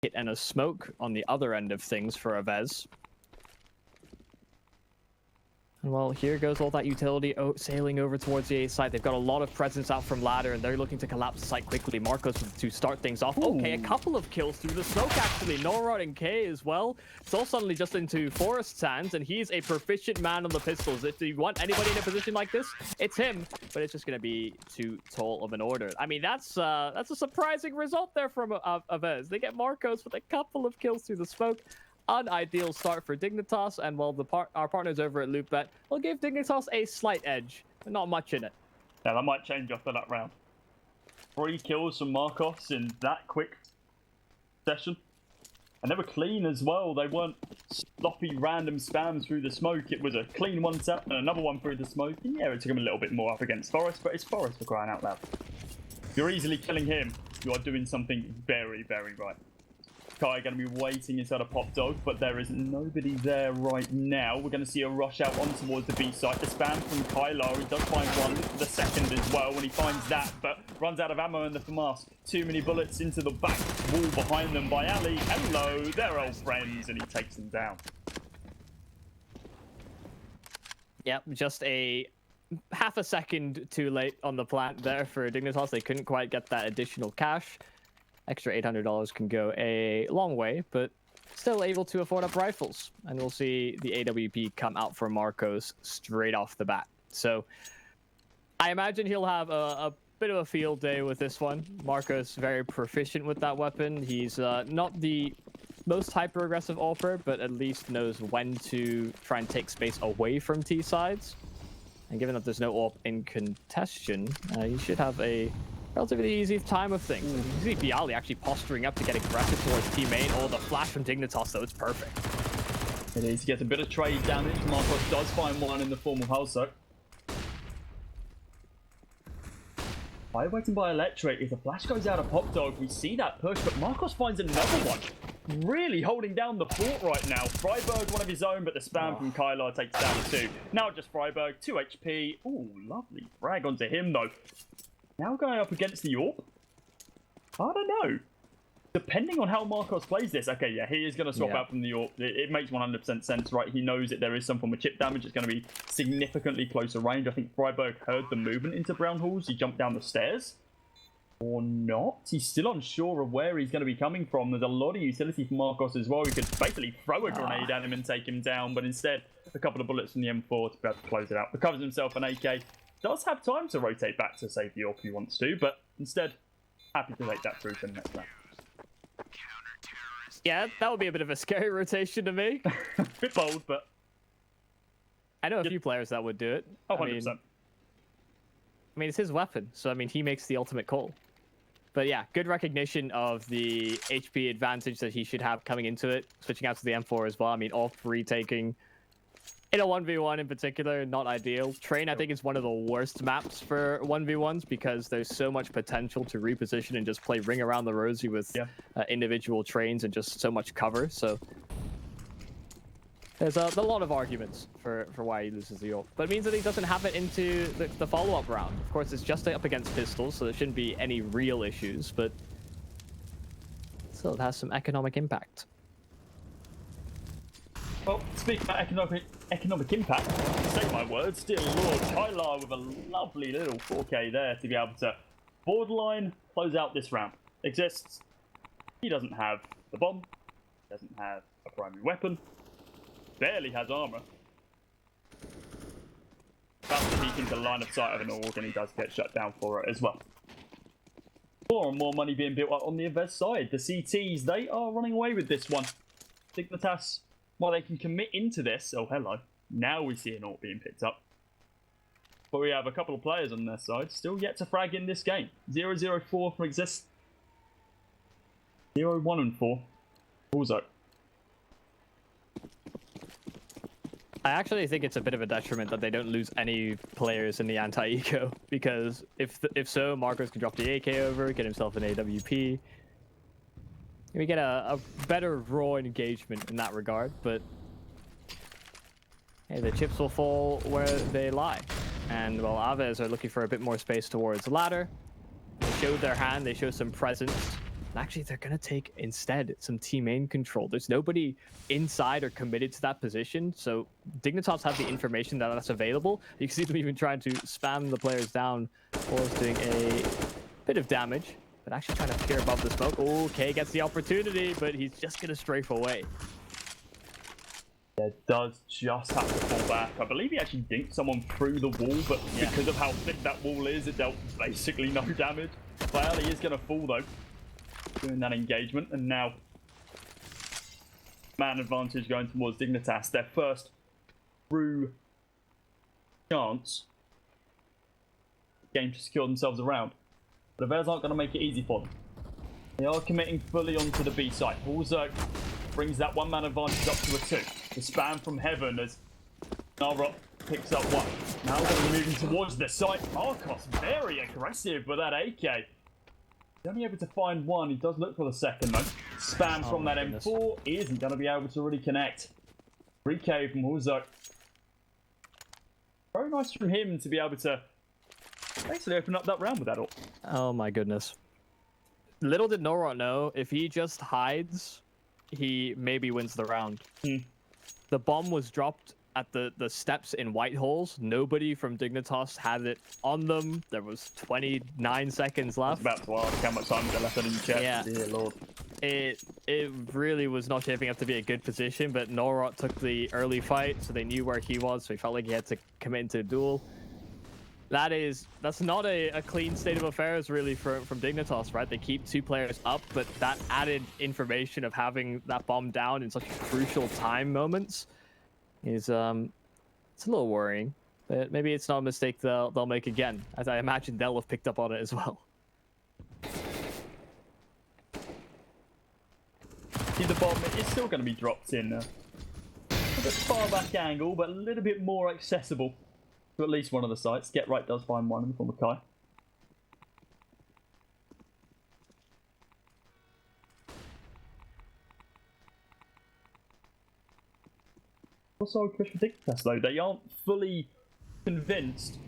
hit and a smoke on the other end of things for AVEZ. And well, here goes all that utility sailing over towards the A side. They've got a lot of presence out from ladder, and they're looking to collapse the site quickly. Marcos to start things off. Ooh. Okay, a couple of kills through the smoke, actually. Norrod and K as well. It's all suddenly just into Forrest's hands, and he's a proficient man on the pistols. If you want anybody in a position like this, it's him. But it's just going to be too tall of an order. I mean, that's a surprising result there from AVEZ. They get Marcos with a couple of kills through the smoke. Unideal start for Dignitas, and while our partners over at Loopbet will give Dignitas a slight edge, but not much in it. Yeah, that might change after that round. 3 kills from Marcos in that quick session. And they were clean as well. They weren't sloppy random spams through the smoke. It was a clean one set and another one through the smoke. And yeah, it took him a little bit more up against Forrest, but it's Forrest for crying out loud. If you're easily killing him, you are doing something very, very right. Kai going to be waiting inside a pop dog, but there is nobody there right now. We're going to see a rush out on towards the B site. The spam from Kylar. He does find one, the second as well when he finds that, but runs out of ammo in the FAMAS. Too many bullets into the back wall behind them by Ali. Hello, they're old friends, and he takes them down. Yep, just a half a second too late on the plant there for Dignitas. They couldn't quite get that additional cash. Extra $800 can go a long way, but still able to afford up rifles. And we'll see the AWP come out for Marcos straight off the bat. So I imagine he'll have a bit of a field day with this one. Marcos very proficient with that weapon. He's not the most hyper-aggressive AWPer, but at least knows when to try and take space away from T sides. And given that there's no AWP in contention, he should have a relatively easy time of things. You see Bialy actually posturing up to get aggressive towards T main. Oh, the flash from Dignitas, though, it's perfect. It is. He gets a bit of trade damage. Marcos does find one in the form of Hulso. By waiting by Electric, if the flash goes out of Pop Dog, we see that push, but Marcos finds another one. Really holding down the fort right now. Freiberg, one of his own, but the spam from Kylar takes down 2. Now just Freiberg, 2 HP. Ooh, lovely frag onto him, though. Now going up against the AWP? I don't know. Depending on how Marcos plays this. Okay, yeah, he is going to swap out from the AWP. It makes 100% sense, right? He knows that there is some form of chip damage. It's going to be significantly closer range. I think Freiberg heard the movement into Brown Halls. He jumped down the stairs. Or not. He's still unsure of where he's going to be coming from. There's a lot of utility for Marcos as well. He could basically throw a grenade at him and take him down, but instead, a couple of bullets from the M4 to be able to close it out. Recovers himself an AK. Does have time to rotate back to save the AWP if he wants to, but instead, happy to take that through to the next round. Yeah, that would be a bit of a scary rotation to me. Bit bold, but I know a few players that would do it. Oh, 100%. I mean, it's his weapon, so I mean, he makes the ultimate call. But yeah, good recognition of the HP advantage that he should have coming into it. Switching out to the M4 as well. I mean, AWP retaking in a 1v1 in particular, not ideal. Train, I think, is one of the worst maps for 1v1s because there's so much potential to reposition and just play ring around the rosy with individual trains and just so much cover. So there's a lot of arguments for why he loses the AWP. But it means that he doesn't have it into the follow-up round. Of course, it's just up against pistols, so there shouldn't be any real issues, but still, it has some economic impact. Well, speaking about economic impact, say my words, dear Lord, Kylar with a lovely little 4K there to be able to borderline close out this round. Exists. He doesn't have the bomb, doesn't have a primary weapon, barely has armor. About to peek into line of sight of an org, and he does get shut down for it as well. More and more money being built up on the AVEZ side. The CTs, they are running away with this one. Dignitas, while they can commit into this, oh hello, now we see an AWP being picked up. But we have a couple of players on their side still yet to frag in this game. 0-0-4 for Exist. 0-1-4. Also. I actually think it's a bit of a detriment that they don't lose any players in the anti-eco, because if so, Marcos can drop the AK over, get himself an AWP. We get a better raw engagement in that regard, but hey, the chips will fall where they lie. And while AVEZ are looking for a bit more space towards the ladder, they showed their hand, they show some presence. And actually, they're going to take instead some team main control. There's nobody inside or committed to that position. So Dignitas have the information that's available. You can see them even trying to spam the players down. Or doing a bit of damage, but actually trying to peer above the smoke. Oh, K gets the opportunity, but he's just going to strafe away. Yeah, does just have to fall back. I believe he actually dinked someone through the wall, but because of how thick that wall is, it dealt basically no damage. Well, he is going to fall, though, doing that engagement. And now, man advantage going towards Dignitas. Their first true chance game to secure themselves around. But the AVEZ aren't going to make it easy for them. They are committing fully onto the B site. Also brings that one-man advantage up to a 2. The spam from heaven as Narok picks up 1. Now going to be moving towards the site. Marcos very aggressive with that AK. He's only able to find 1. He does look for the second though. Spam from that M4 isn't going to be able to really connect. 3K from Huzok. Very nice from him to be able to basically open up that round with that ult. Oh my goodness. Little did Norot know, if he just hides, he maybe wins the round. The bomb was dropped at the steps in Whitehalls. Nobody from Dignitas had it on them. There was 29 seconds left. I was about to ask how much time they left on in chat. Yeah. Dear Lord. It really was not shaping up to be a good position, but Norot took the early fight, so they knew where he was, so he felt like he had to commit into a duel. That's not a clean state of affairs really from Dignitas, right? They keep 2 players up, but that added information of having that bomb down in such crucial time moments is it's a little worrying. But maybe it's not a mistake they'll make again, as I imagine they'll have picked up on it as well. See, the bomb is still going to be dropped in a bit far back angle, but a little bit more accessible to at least one of the sites. Get Right does find one in the form of Kai. Also, push for Dignitas though. They aren't fully convinced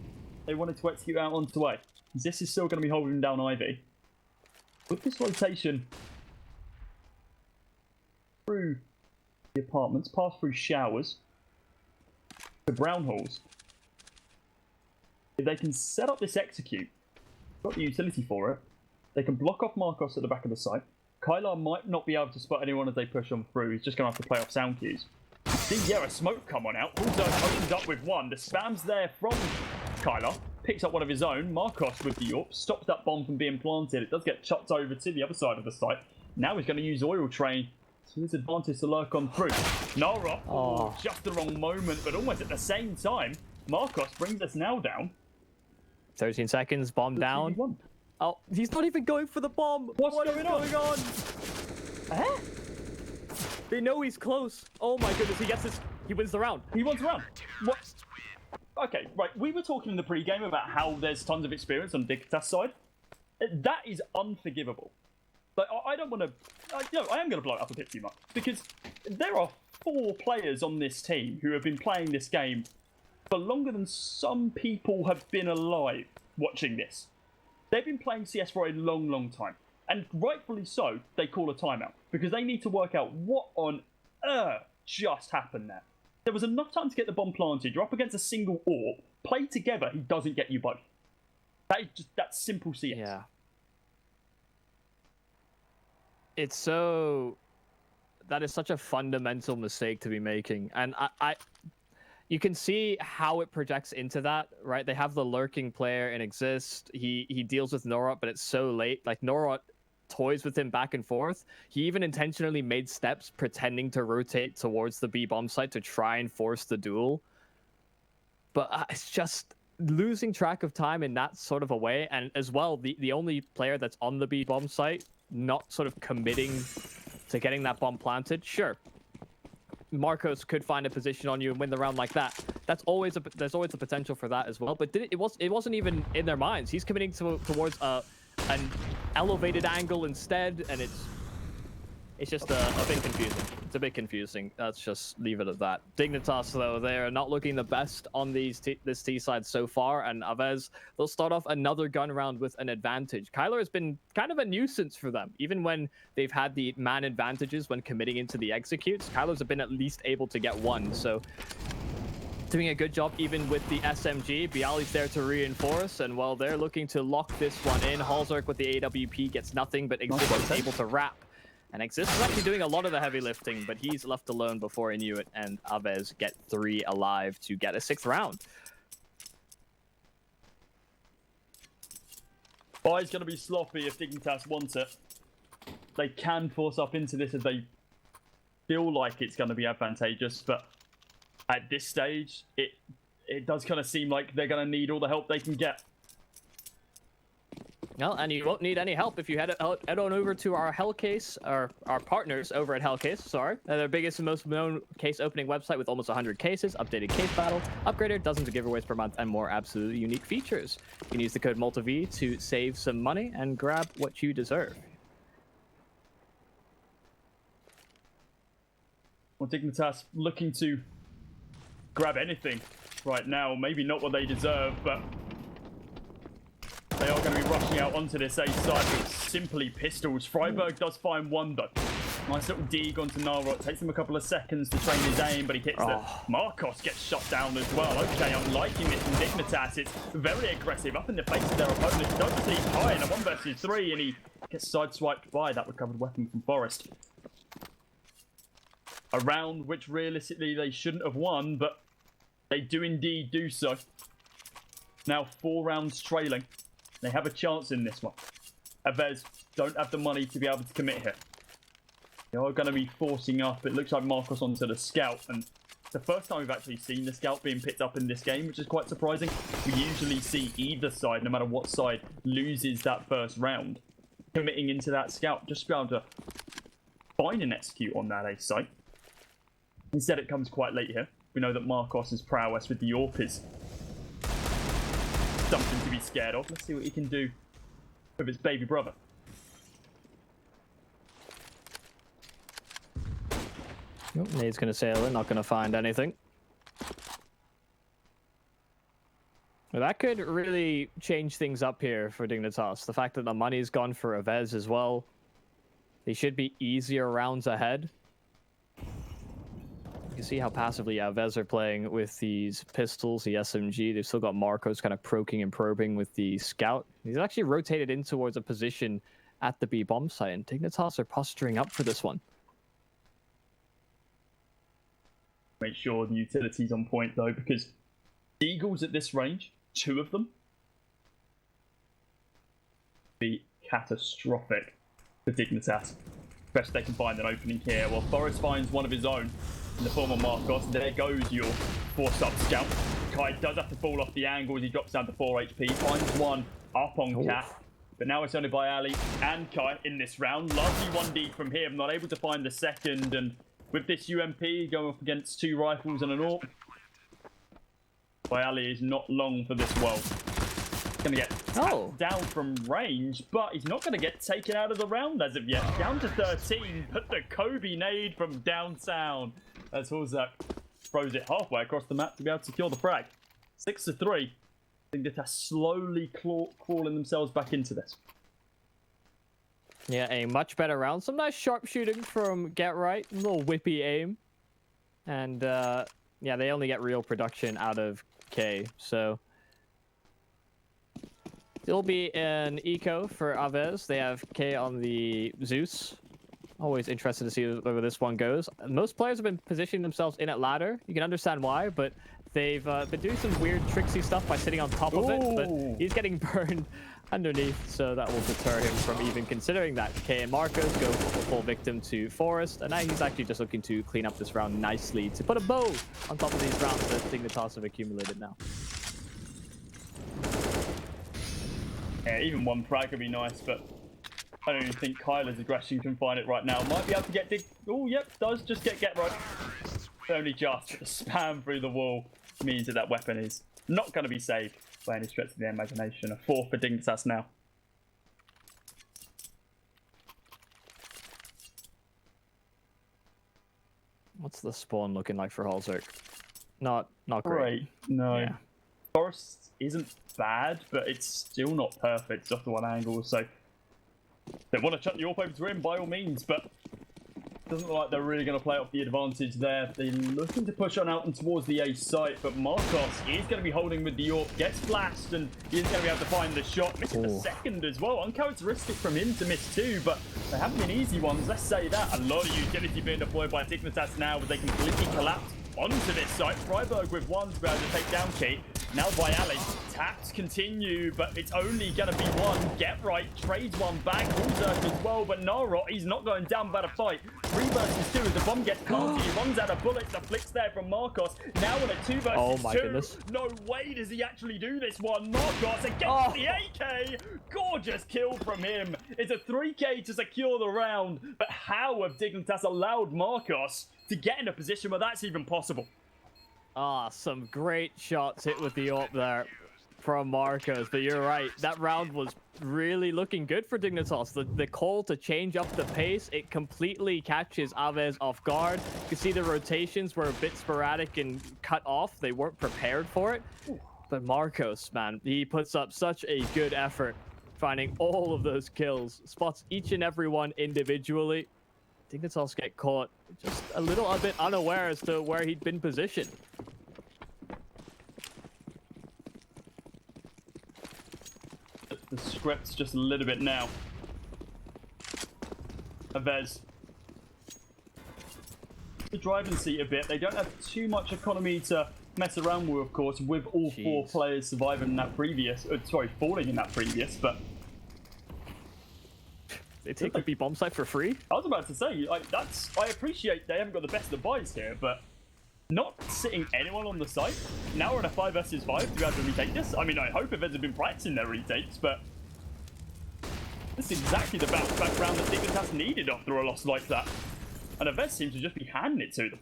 they wanted to execute out onto A. This is still going to be holding down Ivy. With this rotation through the apartments, pass through showers to brown halls. If they can set up this execute, got the utility for it, they can block off Marcos at the back of the site. Kylar might not be able to spot anyone as they push on through. He's just going to have to play off sound cues. See, yeah, a smoke come on out. Also opens up with 1. The spam's there from Kylar. Picks up one of his own. Marcos with the AWP. Stops that bomb from being planted. It does get chucked over to the other side of the site. Now he's going to use Oil Train to his advantage to lurk on through. Nara, just the wrong moment, but almost at the same time, Marcos brings us now down. 13 seconds, bomb down. Oh, he's not even going for the bomb. What's going on? Eh? They know he's close. Oh my goodness, he wins the round. He wins the round. What? Okay, right. We were talking in the pre-game about how there's tons of experience on Dignitas' side. That is unforgivable. Like, I don't want to... I am going to blow it up a bit too much. Because there are 4 players on this team who have been playing this game for longer than some people have been alive watching this. They've been playing CS for a long, long time. And rightfully so, they call a timeout. Because they need to work out what on earth just happened there. There was enough time to get the bomb planted. You're up against a single AWP. Play together, he doesn't get you both. That's simple CS. Yeah. It's so... That is such a fundamental mistake to be making. And you can see how it projects into that, right? They have the lurking player in Exist. He deals with Norot, but it's so late. Like, Norot toys with him back and forth. He even intentionally made steps pretending to rotate towards the B bomb site to try and force the duel. But it's just losing track of time in that sort of a way. And as well, the only player that's on the B bomb site not sort of committing to getting that bomb planted. Sure, Marcos could find a position on you and win the round like that. There's always a potential for that as well. But it wasn't even in their minds. He's committing towards an elevated angle instead, and It's just a bit confusing. It's a bit confusing. Let's just leave it at that. Dignitas, though, they're not looking the best on this T side so far, and AVEZ, they'll start off another gun round with an advantage. Kyler has been kind of a nuisance for them. Even when they've had the man advantages when committing into the executes, Kyler's been at least able to get one, so doing a good job even with the SMG. Bialy's there to reinforce, and while they're looking to lock this one in, Halzark with the AWP gets nothing, but Exist is able to wrap. And Exist is actually doing a lot of the heavy lifting, but he's left alone before Inuit and AVEZ get 3 alive to get a 6th round. Oh, it's going to be sloppy if Dignitas wants it. They can force up into this if they feel like it's going to be advantageous, but at this stage, it does kind of seem like they're going to need all the help they can get. Well, and you won't need any help if you head on over to our Hellcase, or our partners over at Hellcase, sorry. Their biggest and most known case opening website with almost 100 cases, updated case battle, upgrader, dozens of giveaways per month, and more absolutely unique features. You can use the code MALTAV to save some money and grab what you deserve. Well, Dignitas looking to grab anything right now. Maybe not what they deserve, but they are going to be rushing out onto this A side with simply pistols. Freiburg does find one, though. Nice little dig onto Narok. Takes him a couple of seconds to train his aim, but he hits it. Marcos gets shot down as well. Okay, I'm liking this from Dignitas. It's very aggressive, up in the face of their opponent. He does see high in a 1 versus 3, and he gets sideswiped by that recovered weapon from Forest. A round which realistically they shouldn't have won, but they do indeed do so. Now 4 rounds trailing. They have a chance in this one. AVEZ don't have the money to be able to commit here. They are going to be forcing up. It looks like Marcos onto the scout, and it's the first time we've actually seen the scout being picked up in this game, which is quite surprising. We usually see either side, no matter what side, loses that first round, committing into that scout, just to be able to find and execute on that A site. Instead, it comes quite late here. We know that Marcos' prowess with the AWP is something to be scared of. Let's see what he can do with his baby brother. Nade's going to sail in, not going to find anything. Well, that could really change things up here for Dignitas. The fact that the money's gone for AVEZ as well. They should be easier rounds ahead. You can see how passively AVEZ are playing with these pistols, the SMG. They've still got Marcos kind of proking and probing with the scout. He's actually rotated in towards a position at the B bomb site, and Dignitas are posturing up for this one. Make sure the utility's on point though, because Eagles at this range, 2 of them, be catastrophic for Dignitas. Best they can find an opening here. Well, Forrest finds one of his own in the form of Marcos. There goes your force-up scout. Kai does have to fall off the angle as he drops down to 4 HP. Finds one up on Cat. But now it's only by Ali and Kai in this round. Largely 1D from him. Not able to find the second. And with this UMP going up against 2 rifles and an AWP, Ali is not long for this world. Going to get tapped down from range, but he's not going to get taken out of the round as of yet. Down to 13, but the Kobe nade from downtown as Halzark throws it halfway across the map to be able to secure the frag. 6-3. I think they're slowly crawling themselves back into this. Yeah, a much better round. Some nice sharpshooting from Get Right. A little whippy aim. And yeah, they only get real production out of K, so it'll be an eco for AVEZ. They have K on the Zeus. Always interested to see where this one goes. Most players have been positioning themselves in at ladder. You can understand why, but they've been doing some weird tricksy stuff by sitting on top of it, but he's getting burned underneath, so that will deter him from even considering that. K and Marcos go full victim to Forest, and now he's actually just looking to clean up this round nicely to put a bow on top of these rounds that Dignitas have accumulated now. Yeah, even one frag would be nice, but I don't even think Kyler's aggression can find it right now. Might be able to get Dig. Oh, yep, does just get right. Only just. The spam through the wall means that that weapon is not going to be saved by any stretch of the imagination. A 4 for Dignitas now. What's the spawn looking like for Halzerk? Not great. Right, no. Yeah. Forest isn't bad, but it's still not perfect off the one angle, so they want to chuck the AWP over to him by all means, but doesn't look like they're really going to play off the advantage there. They're looking to push on out and towards the A site, but Marcos is going to be holding with the AWP, gets flashed, and he's going to be able to find the shot. Missing the second as well. Uncharacteristic from him to miss two, but they haven't been easy ones, let's say that. A lot of utility being deployed by Dignitas now, but they completely collapse onto this site. Freiburg with one to be able to take down Kate. Now by Ali. Taps continue, but it's only going to be one. Get right, trades one back. Halzerk as well, but Narot, he's not going down by the fight. 3 versus 2 as the bomb gets planted. He runs out of bullets. The flicks there from Marcos. Now on a 2 versus 2. Goodness. No way does he actually do this one. Marcos against the AK. Gorgeous kill from him. It's a 3K to secure the round, but how have Dignitas allowed Marcos to get in a position where that's even possible? Some great shots hit with the AWP there from Marcos, but you're right. That round was really looking good for Dignitas. The call to change up the pace, it completely catches AVEZ off guard. You can see the rotations were a bit sporadic and cut off. They weren't prepared for it. But Marcos, man, he puts up such a good effort, finding all of those kills, spots each and every one individually. Dignitas get caught just a little bit unaware as to where he'd been positioned. The script's just a little bit now. AVEZ. The driving seat a bit. They don't have too much economy to mess around with, of course, with all 4 players surviving in that previous, falling in that previous, but they take the B bomb site for free? I was about to say, like, I appreciate they haven't got the best of buys here, but not sitting anyone on the site. Now we're in a 5 versus 5 to be able to retake this. I mean, I hope AVEZ have been practicing their retakes, but this is exactly the bounce back round that Dignitas needed after a loss like that. And AVEZ seems to just be handing it to them.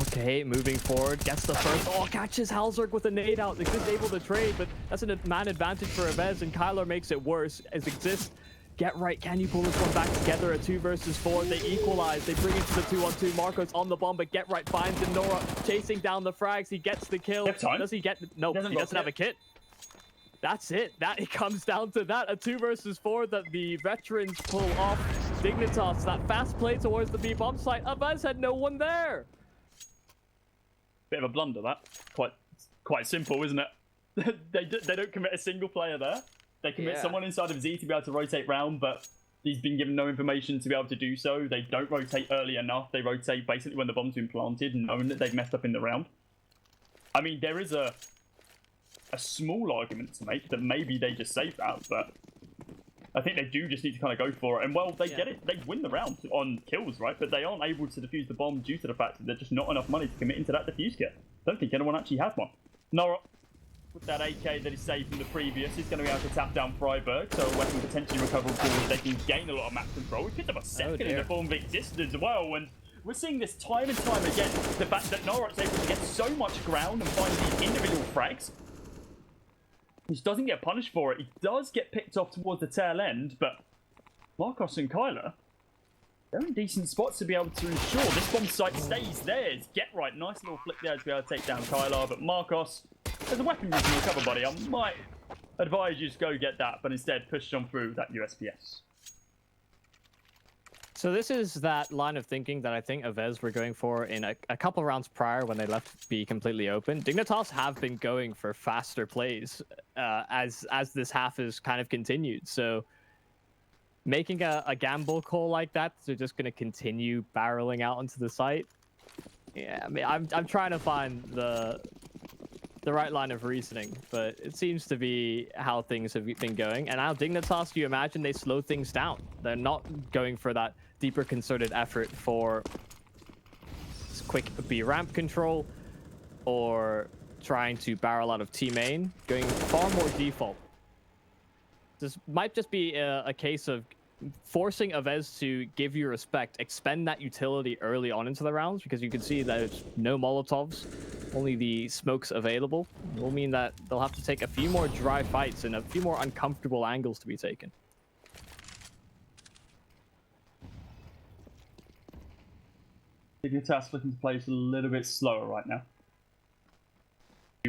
Okay, moving forward, gets the first. Oh, catches Halzerk with a nade out. Exist able to trade, but that's a man advantage for AVEZ, and Kyler makes it worse as Exist. Get right, can you pull this one back together? A 2 versus 4, they equalize. They bring it to the 2-on-2. Marcos on the bomb, but Get right finds Nora chasing down the frags. He gets the kill. Does he get? No, he doesn't have a kit. That's it. It comes down to that. A 2 versus 4 that the veterans pull off. Dignitas, that fast play towards the B bomb site. AVEZ had no one there. Bit of a blunder, that. Quite simple, isn't it? they don't commit a single player there. They commit someone inside of Z to be able to rotate round, but he's been given no information to be able to do so. They don't rotate early enough. They rotate basically when the bomb's been planted, knowing that they've messed up in the round. I mean, there is a small argument to make that maybe they just save that, but I think they do just need to kind of go for it. And, well, they get it. They win the round on kills, right? But they aren't able to defuse the bomb due to the fact that there's just not enough money to commit into that defuse kit. I don't think anyone actually has one. Nora, with that AK that he saved from the previous, he's going to be able to tap down Freiburg, so a weapon potentially recoverable. They can gain a lot of map control. He picked up a second in the form of Exist as well, and we're seeing this time and time again. The fact that Norot's able to get so much ground and find these individual frags, which doesn't get punished for it. He does get picked off towards the tail end, but Marcos and Kyler, they're in decent spots to be able to ensure this bomb site stays theirs. Get right, nice little flick there to be able to take down Kyler, but Marcos, there's a weapon you can recover, buddy. I might advise you to go get that, but instead push on through that USPS. So this is that line of thinking that I think AVEZ were going for in a couple rounds prior when they left B completely open. Dignitas have been going for faster plays as this half has kind of continued. So making a gamble call like that, they're just going to continue barreling out onto the site. Yeah, I mean, I'm trying to find the right line of reasoning, but it seems to be how things have been going. And now Dignitas, you imagine they slow things down. They're not going for that deeper concerted effort for quick B ramp control or trying to barrel out of T main, going far more default. This might just be a case of forcing AVEZ to give you respect, expend that utility early on into the rounds, because you can see that there's no Molotovs, only the smokes available. It will mean that they'll have to take a few more dry fights and a few more uncomfortable angles to be taken. Dignitas looking to play a little bit slower right now.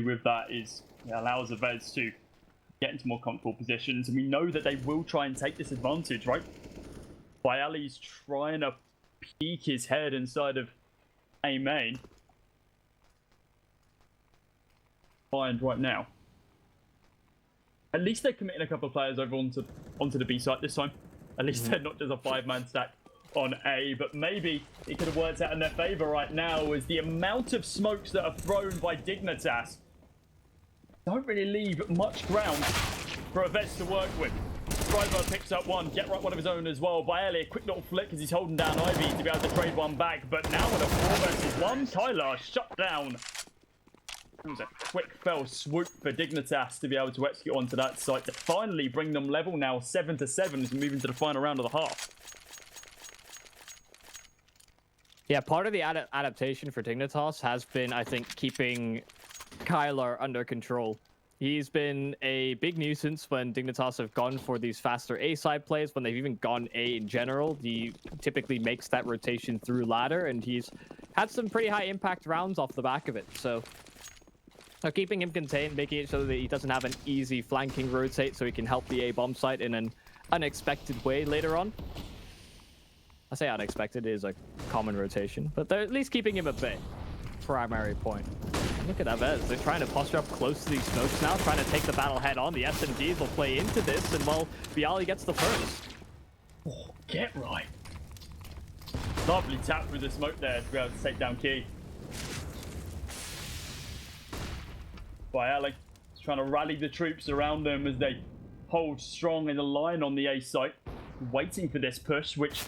With that is it allows AVEZ to get into more comfortable positions, and we know that they will try and take this advantage, right? Bialy's trying to peek his head inside of A main. Find right now. At least they're committing a couple of players over onto the B site this time. At least they're not just a 5-man stack on A, but maybe it could have worked out in their favor right now, as the amount of smokes that are thrown by Dignitas don't really leave much ground for AVEZ to work with. Freiburg picks up one, get right one of his own as well. Bialy, a quick little flick as he's holding down Ivy to be able to trade one back, but now with a 4 versus 1, Kyler shut down. It was a quick fell swoop for Dignitas to be able to execute onto that site to finally bring them level now 7-7 as we move into the final round of the half. Yeah, part of the adaptation for Dignitas has been, I think, keeping Kyler under control. He's been a big nuisance when Dignitas have gone for these faster A-side plays. When they've even gone A in general, he typically makes that rotation through ladder, and he's had some pretty high impact rounds off the back of it. So keeping him contained, making it so that he doesn't have an easy flanking rotate so he can help the A bomb site in an unexpected way later on. I say unexpected, it is a common rotation, but they're at least keeping him at bay. Primary point. Look at AVEZ, they're trying to posture up close to these smokes now, trying to take the battle head on. The SMGs will play into this, and well, Bialy gets the first. Oh, get right. Lovely tap through the smoke there to be able to take down Key. Bialy is trying to rally the troops around them as they hold strong in the line on the A site, waiting for this push, which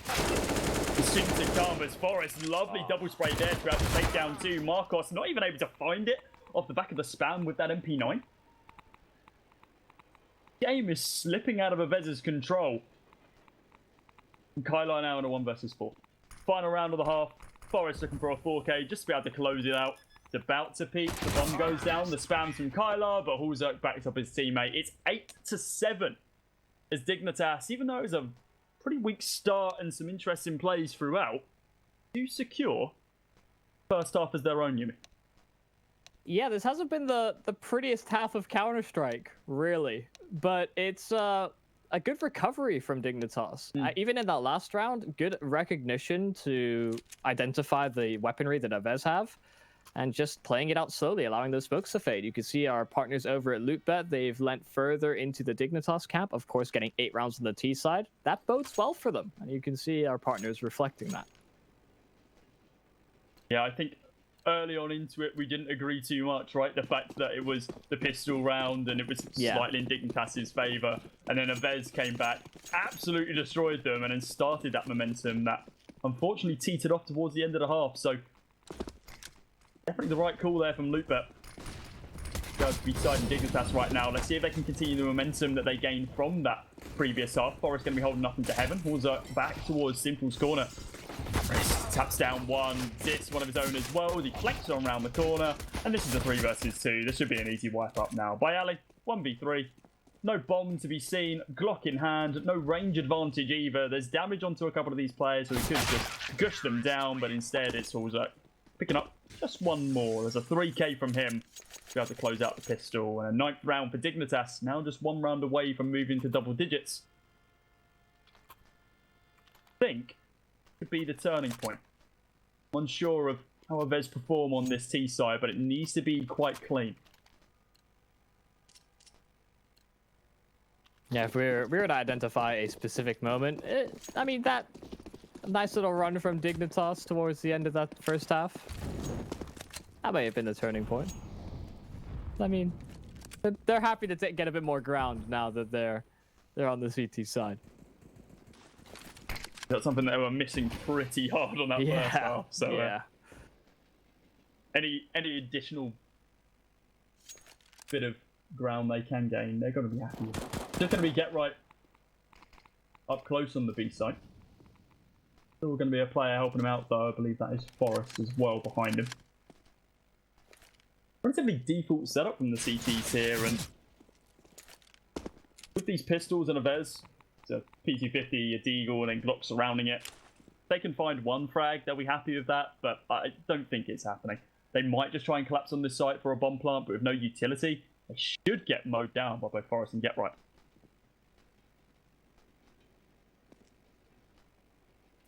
is soon to come as Forest. Lovely double spray there to be able to take down 2. Marcos not even able to find it off the back of the spam with that MP9. Game is slipping out of AVEZ's control. And Kylar now in a 1 versus 4. Final round of the half. Forest looking for a 4K just to be able to close it out. It's about to peak. The bomb goes down. The spam's from Kylar, but Hulzerk backs up his teammate. It's 8-7 as Dignitas, even though it was a pretty weak start and some interesting plays throughout, to secure first half as their own unit. Yeah, this hasn't been the prettiest half of Counter-Strike, really, but it's a good recovery from Dignitas. Even in that last round, good recognition to identify the weaponry that AVEZ have, and just playing it out slowly, allowing those smokes to fade. You can see our partners over at Lootbet, they've lent further into the Dignitas camp, of course getting 8 rounds on the T side. That bodes well for them, and you can see our partners reflecting that. Yeah, I think early on into it, we didn't agree too much, right? The fact that it was the pistol round and it was slightly in Dignitas' favour, and then AVEZ came back, absolutely destroyed them, and then started that momentum that unfortunately teetered off towards the end of the half. So definitely the right call there from Lootbet. Going to be siding Dignitas right now. Let's see if they can continue the momentum that they gained from that previous half. Forest going to be holding up into heaven. Hulzerk back towards Simple's corner. Taps down one, Zitz one of his own as well. He flex on around the corner, and this is a 3 versus 2. This should be an easy wipe up now. Bialy, 1v3. No bomb to be seen, Glock in hand, no range advantage either. There's damage onto a couple of these players, so he could just gush them down, but instead it's Hulzerk picking up just one more. There's a 3k from him to be able to close out the pistol. And a 9th round for Dignitas, now just 1 round away from moving to double digits. I think could be the turning point. I'm unsure of how AVEZ perform on this T side, but it needs to be quite clean. Yeah, if we were to identify a specific moment, I mean, that nice little run from Dignitas towards the end of that first half, that may have been the turning point. I mean, they're happy to get a bit more ground now that they're on the CT side. That's something that they were missing pretty hard on that first half. So yeah. Any additional bit of ground they can gain, they're going to be happy with. Just going to be get right up close on the B site. Still going to be a player helping him out, though. I believe that is Forest as well behind him. Relatively default setup from the CTs here, and with these pistols and AVEZ, it's a P250, a Deagle, and then Glock surrounding it. they can find one frag, they'll be happy with that, but I don't think it's happening. They might just try and collapse on this site for a bomb plant, but with no utility, they should get mowed down by both Forest and Get Right.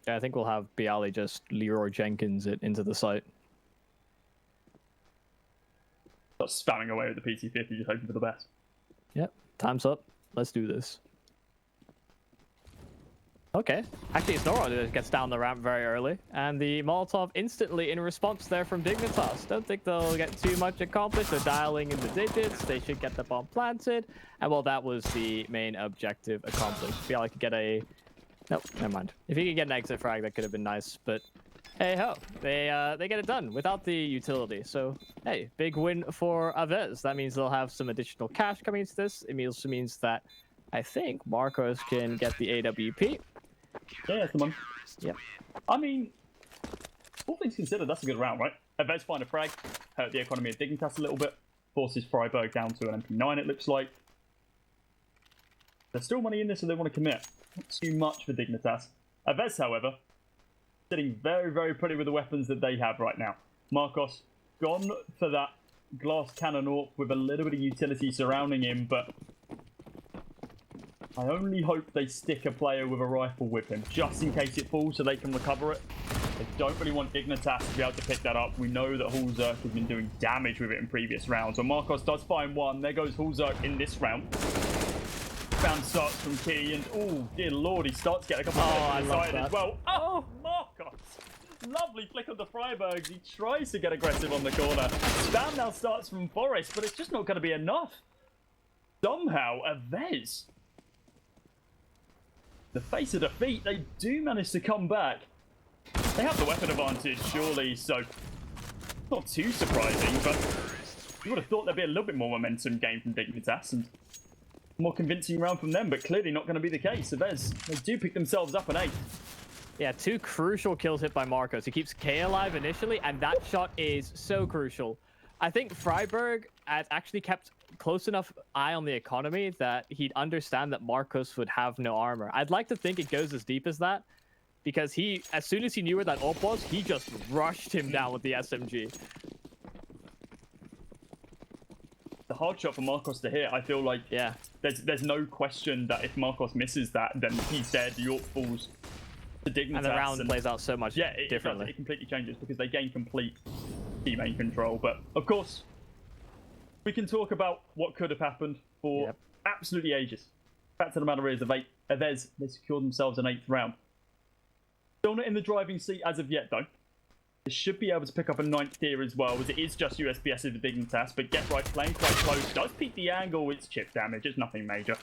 Yeah, I think we'll have Bialy just Leroy Jenkins it into the site. Start spamming away with the PC-50, just hoping for the best. Yep, time's up. Let's do this. Okay, actually Snorro gets down the ramp very early, and the Molotov instantly in response there from Dignitas. Don't think they'll get too much accomplished. They're dialing in the digits. They should get the bomb planted, and well, that was the main objective accomplished. Bialy could get a... Nope, never mind. If he could get an exit frag, that could have been nice, but hey ho, they get it done without the utility. So hey, big win for AVEZ. That means they'll have some additional cash coming into this. It also means that I think Marcos can get the AWP. Yeah, that's the one. Yep. I mean, all things considered, that's a good round, right? AVEZ find a frag, hurt the economy of Dignitas a little bit, forces Freiburg down to an MP9, it looks like. There's still money in this, so they want to commit. Not too much for Dignitas. AVEZ, however, sitting very, very pretty with the weapons that they have right now. Marcos gone for that glass cannon orc with a little bit of utility surrounding him, but I only hope they stick a player with a rifle with him, just in case it falls so they can recover it. They don't really want Dignitas to be able to pick that up. We know that Hulzerk has been doing damage with it in previous rounds. So Marcos does find one. There goes Hulzerk in this round. Found starts from Key, and oh dear lord, he starts getting a couple of players as well. Oh, Marcos! Lovely flick of the Freiburgs. He tries to get aggressive on the corner. Spam now starts from Forest, but it's just not going to be enough. Somehow, AVEZ, the face of defeat, they do manage to come back. They have the weapon advantage, surely, so not too surprising, but you would have thought there'd be a little bit more momentum gained from Dignitas and more convincing round from them, but clearly not going to be the case. AVEZ, they do pick themselves up an 8. Yeah, 2 crucial kills hit by Marcos. He keeps K alive initially, and that shot is so crucial. I think Freiburg has actually kept close enough eye on the economy that he'd understand that Marcos would have no armor. I'd like to think it goes as deep as that, because he, as soon as he knew where that ult was, he just rushed him down with the SMG. The hard shot for Marcos to hit, I feel like, yeah, there's no question that if Marcos misses that, then he's dead. The ult falls to Dignitas. And the round plays out so much differently. It completely changes because they gain complete teammate control. But of course, we can talk about what could have happened for absolutely ages. Fact of the matter is, AVEZ, they secured themselves an 8th round. Still not in the driving seat as of yet, though. They should be able to pick up a 9th here as well, as it is just USPS with the Dignitas, but Get Right playing quite close. Does peak the angle, it's chip damage, it's nothing major.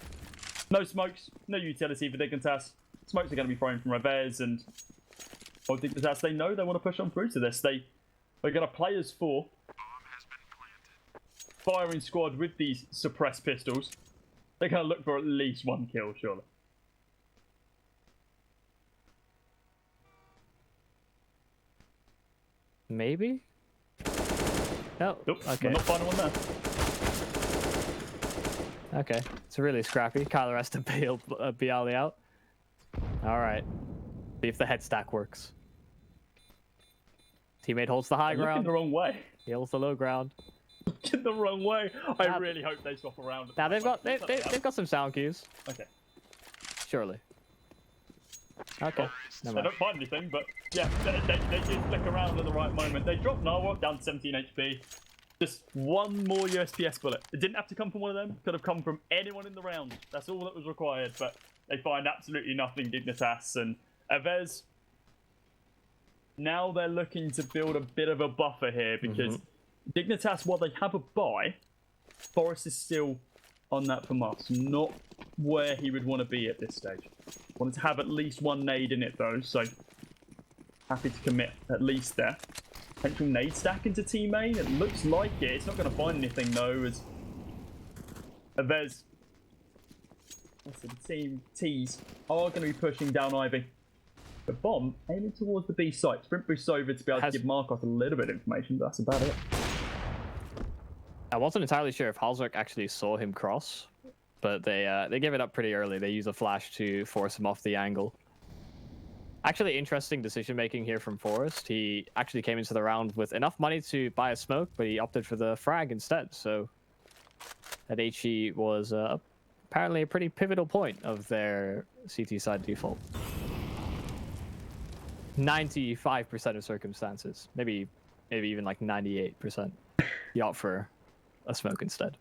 No smokes, no utility for Dignitas. Smokes are going to be thrown from AVEZ, and well, Dignitas, they know they want to push on through to this. They're going to play as 4. Firing squad with these suppressed pistols. They're going to look for at least 1 kill, surely. Maybe? No. Nope, okay. we're not finding one there. Okay, it's really scrappy. Kyler has to bail Bialy out. All right. See if the head stack works. Teammate holds the high ground. Looking the wrong way. He holds the low ground. Looking the wrong way. I really hope they swap around. Now they've got some sound cues. Okay. Surely. Okay. Well, they don't find anything, but yeah, they did flick around at the right moment. They dropped Narwhal down to 17 HP. Just 1 more USPS bullet. It didn't have to come from one of them. Could have come from anyone in the round. That's all that was required, but they find absolutely nothing, Dignitas. And AVEZ, now they're looking to build a bit of a buffer here, because Dignitas, while they have a buy, Forest is still on that for Mars. Not where he would want to be at this stage. Wanted to have at least 1 nade in it, though, so happy to commit at least there. Potential nade stack into team main. It looks like it. It's not going to find anything, though, as AVEZ, the team T's, are going to be pushing down Ivy. The bomb aiming towards the B site. Sprint boost over to be able to give Markov a little bit of information, but that's about it. I wasn't entirely sure if Halzerk actually saw him cross, but they gave it up pretty early. They use a flash to force him off the angle. Actually, interesting decision making here from Forrest. He actually came into the round with enough money to buy a smoke, but he opted for the frag instead. So that HE was apparently a pretty pivotal point of their CT side default. 95% of circumstances, maybe even like 98%, you opt for a smoke instead.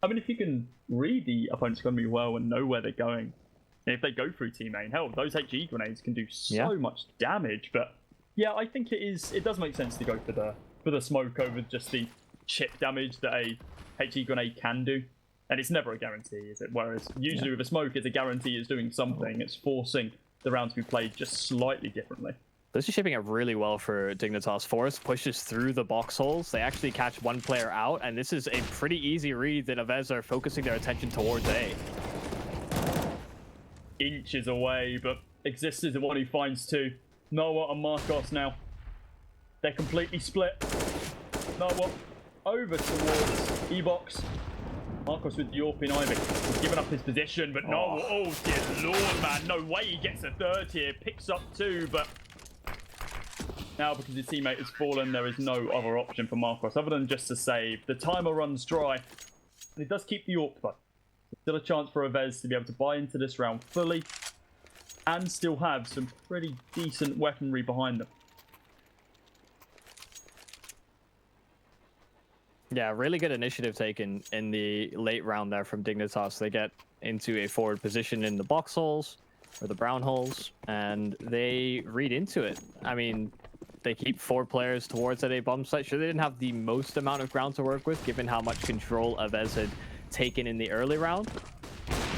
I mean, if you can read the opponent's economy well and know where they're going, and if they go through T main, hell, those HE grenades can do so much damage. But yeah, I think it does make sense to go for the smoke over just the chip damage that a HE grenade can do. And it's never a guarantee, is it? Whereas usually with a smoke, it's a guarantee it's doing something. It's forcing the round to be played just slightly differently. This is shaping up really well for Dignitas. Forrest pushes through the box holes. They actually catch one player out, and this is a pretty easy read that AVEZ are focusing their attention towards A. Inches away, but Exist is the one who finds two. Noah and Marcos now. They're completely split. Noah over towards E-Box. Marcos with the AWP in Ivy. He's given up his position, but Noah, oh dear lord, man. No way he gets a third here. Picks up two, but now because his teammate has fallen, there is no other option for Marcos other than just to save. The timer runs dry. And it does keep the AWP, but still a chance for AVEZ to be able to buy into this round fully and still have some pretty decent weaponry behind them. Yeah, really good initiative taken in the late round there from Dignitas. They get into a forward position in the box holes, or the brown holes, and they read into it. I mean, they keep 4 players towards that A bomb site. Sure, they didn't have the most amount of ground to work with, given how much control AVEZ had taken in the early round.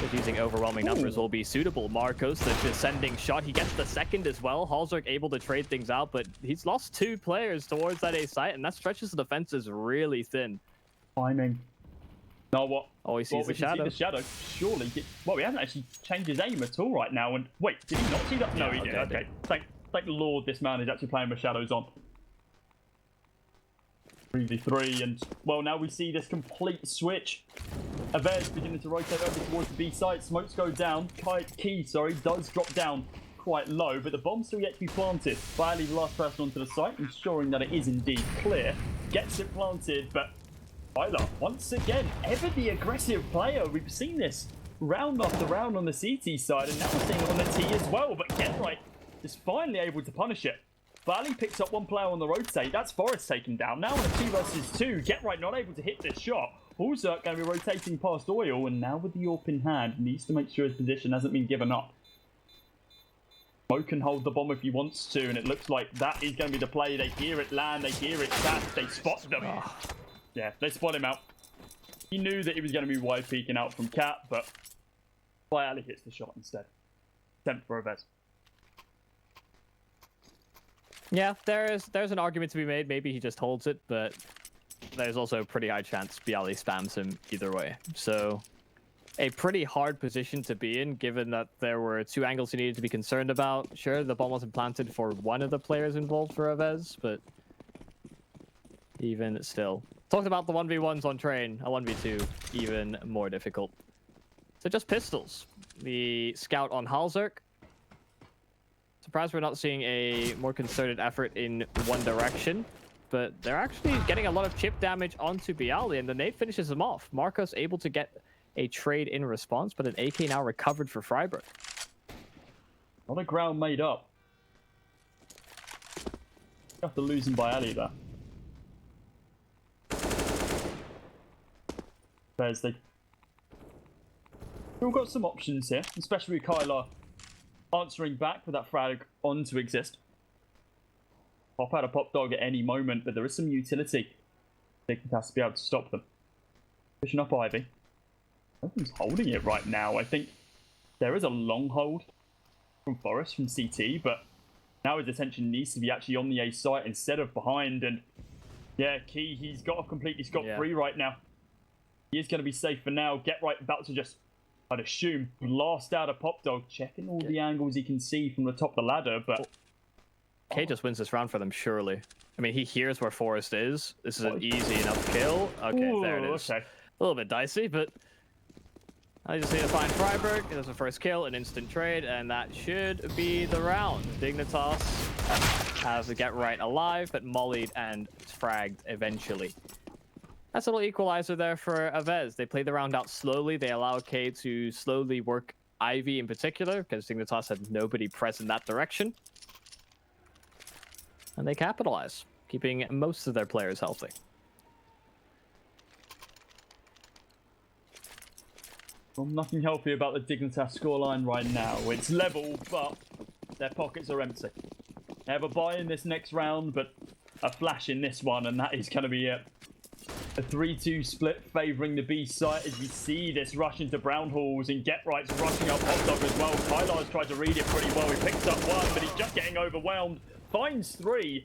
If using overwhelming numbers will be suitable. Marcos, the descending shot, he gets the second as well. Halzerk able to trade things out, but he's lost 2 players towards that A site, and that stretches the defenses really thin. Timing. No, what? Oh, he sees the shadow. See the shadow. Surely. Well, he hasn't actually changed his aim at all right now. And wait, did he not see that? No, he did. Okay. Thank the Lord this man is actually playing with shadows on. 3v3, and well, now we see this complete switch. AVEZ beginning to rotate over towards the B site. Smokes go down. Key does drop down quite low, but the bomb's still yet to be planted. Bailey, the last person onto the site, ensuring that it is indeed clear. Gets it planted, but Tyler, once again, ever the aggressive player. We've seen this round after round on the CT side, and now we're seeing it on the T as well. But Genright is finally able to punish it. Valley picks up one player on the rotate. That's Forrest taken down. Now on a 2 versus 2. Genright not able to hit this shot. Halzerk going to be rotating past Oil, and now with the AWP in hand, needs to make sure his position hasn't been given up. Mo can hold the bomb if he wants to, and it looks like that is going to be the play. They hear it land, they hear it catch, they spot them. Yeah, they spot him out. He knew that he was going to be wide peeking out from Cat, but Bialy hits the shot instead. Attempt for AVEZ. Yeah, there's an argument to be made. Maybe he just holds it, but there's also a pretty high chance Bialy spams him either way. So a pretty hard position to be in, given that there were 2 angles he needed to be concerned about. Sure, the bomb wasn't planted for one of the players involved for AVEZ, but even still. Talked about the 1v1s on train, a 1v2 even more difficult. So just pistols. The scout on Halzerk. Surprised we're not seeing a more concerted effort in one direction, but they're actually getting a lot of chip damage onto Bialy, and the nade finishes him off. Marcos able to get a trade in response, but an AK now recovered for Freiburg. A lot of ground made up. After losing Bialy there. Thursday. We've got some options here, especially with Kyler answering back with that frag on to Exist. Pop out a pop dog at any moment, but there is some utility. Dignitas to be able to stop them. Pushing up Ivy. Nothing's holding it right now. I think there is a long hold from Forrest from CT, but now his attention needs to be actually on the A site instead of behind. And yeah, Key, he's got off completely scot-free right now. He is going to be safe for now. Genright about to just, I'd assume, blast out a pop dog, checking all the angles he can see from the top of the ladder, but K just wins this round for them, surely. I mean, he hears where Forrest is. This is an easy enough kill. Okay, there it is. Okay. A little bit dicey, but I just need to find Freiburg. There's a first kill, an instant trade, and that should be the round. Dignitas have to get right alive, but mollied and fragged eventually. That's a little equalizer there for AVEZ. They play the round out slowly. They allow K to slowly work Ivy in particular, because Dignitas had nobody press in that direction. And they capitalize, keeping most of their players healthy. Well, nothing healthy about the Dignitas scoreline right now. It's level, but their pockets are empty. They have a buy in this next round, but a flash in this one, and that is going to be it. A 3-2 split favouring the B site as we see this rush into Brown Halls, and Get Right's rushing up Hot Dog as well. Kylar's tried to read it pretty well. He picks up one, but he's just getting overwhelmed. Finds 3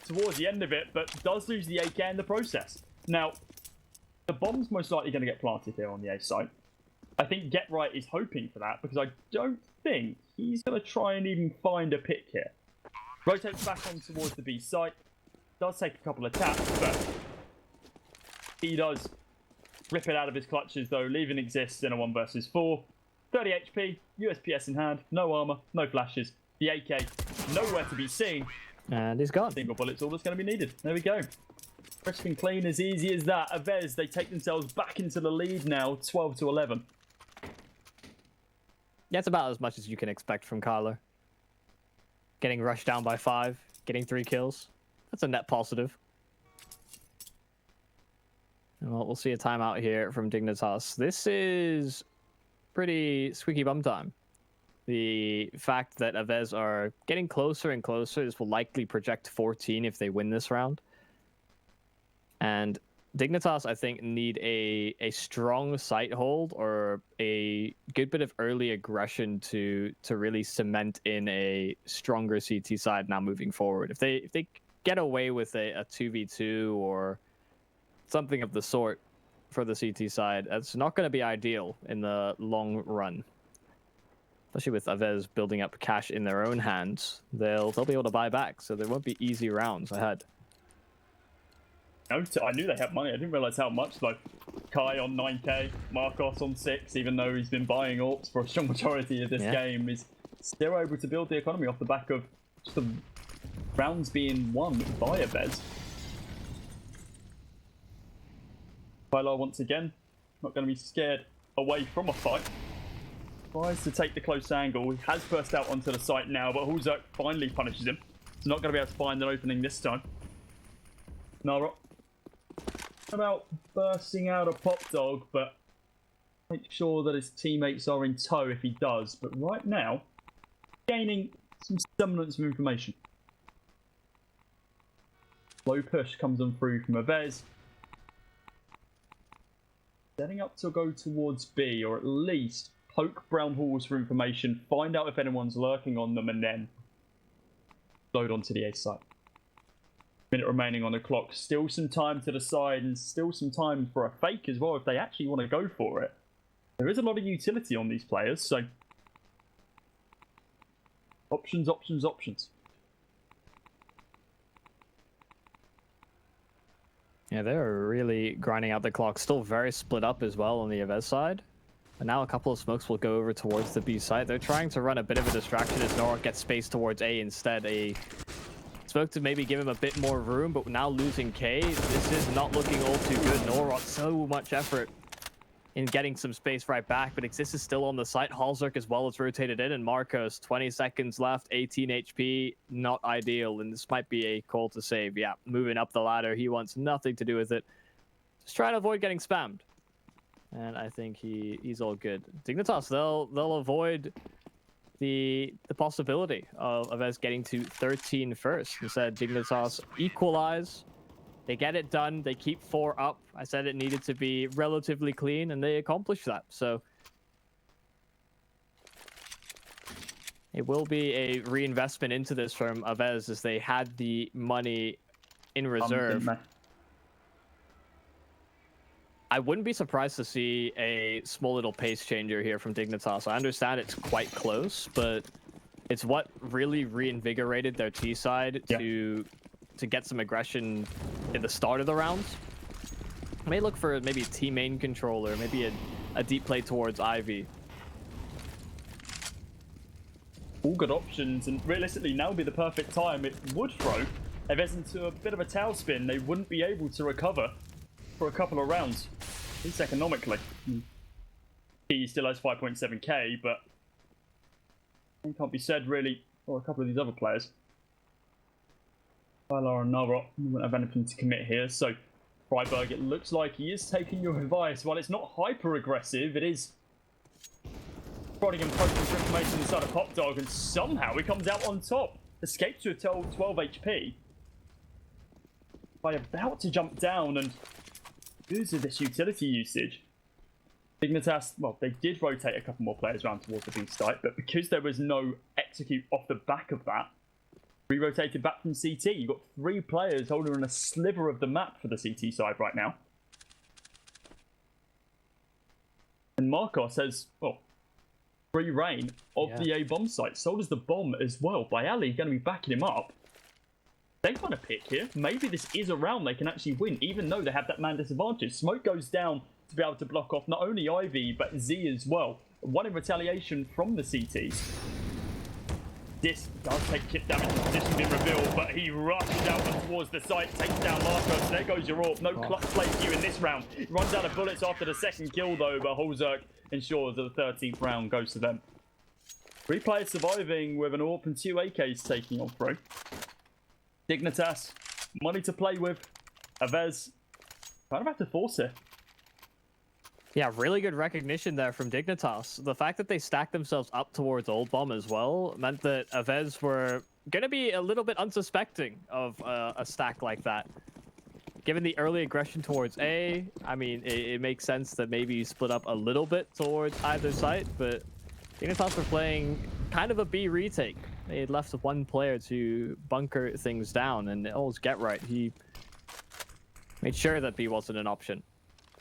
towards the end of it, but does lose the AK in the process. Now, the bomb's most likely going to get planted here on the A site. I think Get Right is hoping for that, because I don't think he's going to try and even find a pick here. Rotates back on towards the B site. Does take a couple of taps, but he does rip it out of his clutches, though, leaving exists in a 1 versus 4. 30 HP, USPS in hand, no armor, no flashes. The AK nowhere to be seen. And he's gone. Single bullet's all that's going to be needed. There we go. Crisp and clean, as easy as that. AVEZ, they take themselves back into the lead now, 12-11. Yeah, it's about as much as you can expect from Kyler. Getting rushed down by 5, getting 3 kills. That's a net positive. Well, we'll see a timeout here from Dignitas. This is pretty squeaky bum time. The fact that AVEZ are getting closer and closer, this will likely project 14 if they win this round. And Dignitas, I think, need a strong site hold or a good bit of early aggression to really cement in a stronger CT side now moving forward. If they get away with a 2v2 or something of the sort for the CT side, that's not going to be ideal in the long run. Especially with AVEZ building up cash in their own hands, they'll be able to buy back, so there won't be easy rounds ahead. I knew they had money. I didn't realize how much, though. Kai on 9k, Marcos on 6, even though he's been buying AWPs for a strong majority of this game, is still able to build the economy off the back of just the rounds being won by AVEZ. Kylar once again, not going to be scared away from a fight. Tries to take the close angle. He has burst out onto the site now, but Hulzerk finally punishes him. He's not going to be able to find an opening this time. Nara about bursting out a pop dog, but make sure that his teammates are in tow if he does. But right now, gaining some semblance of information. Low push comes on through from AVEZ. Setting up to go towards B, or at least poke Brown Halls for information, find out if anyone's lurking on them, and then load onto the A site. Minute remaining on the clock. Still some time to the side, and still some time for a fake as well if they actually want to go for it. There is a lot of utility on these players, so options, options, options. Yeah, they're really grinding out the clock. Still very split up as well on the AVEZ side. And now a couple of smokes will go over towards the B site. They're trying to run a bit of a distraction as Norok gets space towards A instead. A smoke to maybe give him a bit more room, but now losing K, this is not looking all too good. Norok, so much effort in getting some space right back, but Exist is still on the site. Hulzerk as well is rotated in, and Marcos, 20 seconds left, 18 HP, not ideal, and this might be a call to save. Yeah, moving up the ladder, he wants nothing to do with it. Just trying to avoid getting spammed. And I think he's all good. Dignitas, they'll avoid the possibility of us getting to 13 first. Instead, Dignitas equalize. They get it done. They keep 4 up. I said it needed to be relatively clean, and they accomplish that. So it will be a reinvestment into this from AVEZ, as they had the money in reserve. I wouldn't be surprised to see a small little pace changer here from Dignitas. I understand it's quite close, but it's what really reinvigorated their T side to get some aggression in the start of the rounds. I may look for maybe a T main controller, maybe a deep play towards Ivy. All good options, and realistically now would be the perfect time. It would throw AVEZ into a bit of a tailspin. They wouldn't be able to recover for a couple of rounds, at least economically. He still has 5.7k, but it can't be said really for a couple of these other players. Tyler and Nara won't have anything to commit here, so Freiburg, it looks like he is taking your advice. While it's not hyper aggressive, it is prodding and poking for information inside of Pop Dog, and somehow he comes out on top. Escapes to a 12 HP by about to jump down, and due to this utility usage, Dignitas, well, they did rotate a couple more players around towards the B site, but because there was no execute off the back of that, re-rotated back from CT. You've got 3 players holding on a sliver of the map for the CT side right now. And Marcos has, well, free reign of the A bomb site. So does the bomb as well. Bayali going to be backing him up. They find a pick here. Maybe this is a round they can actually win, even though they have that man disadvantage. Smoke goes down to be able to block off not only Ivy, but Z as well. One in retaliation from the CTs. This does take chip damage, the position being revealed, but he rushes out towards the site, takes down Marcos. There goes your AWP. No clutch play for you in this round. He runs out of bullets after the second kill, though, but Holzerk ensures that the 13th round goes to them. 3 players surviving with an AWP and 2 AKs taking on through. Dignitas, money to play with. AVEZ, kind of have to force it. Yeah, really good recognition there from Dignitas. The fact that they stacked themselves up towards Old Bomb as well meant that AVEZ were going to be a little bit unsuspecting of a stack like that. Given the early aggression towards A, I mean, it makes sense that maybe you split up a little bit towards either site, but Dignitas were playing kind of a B retake. They had left 1 player to bunker things down, and always get right. He made sure that B wasn't an option.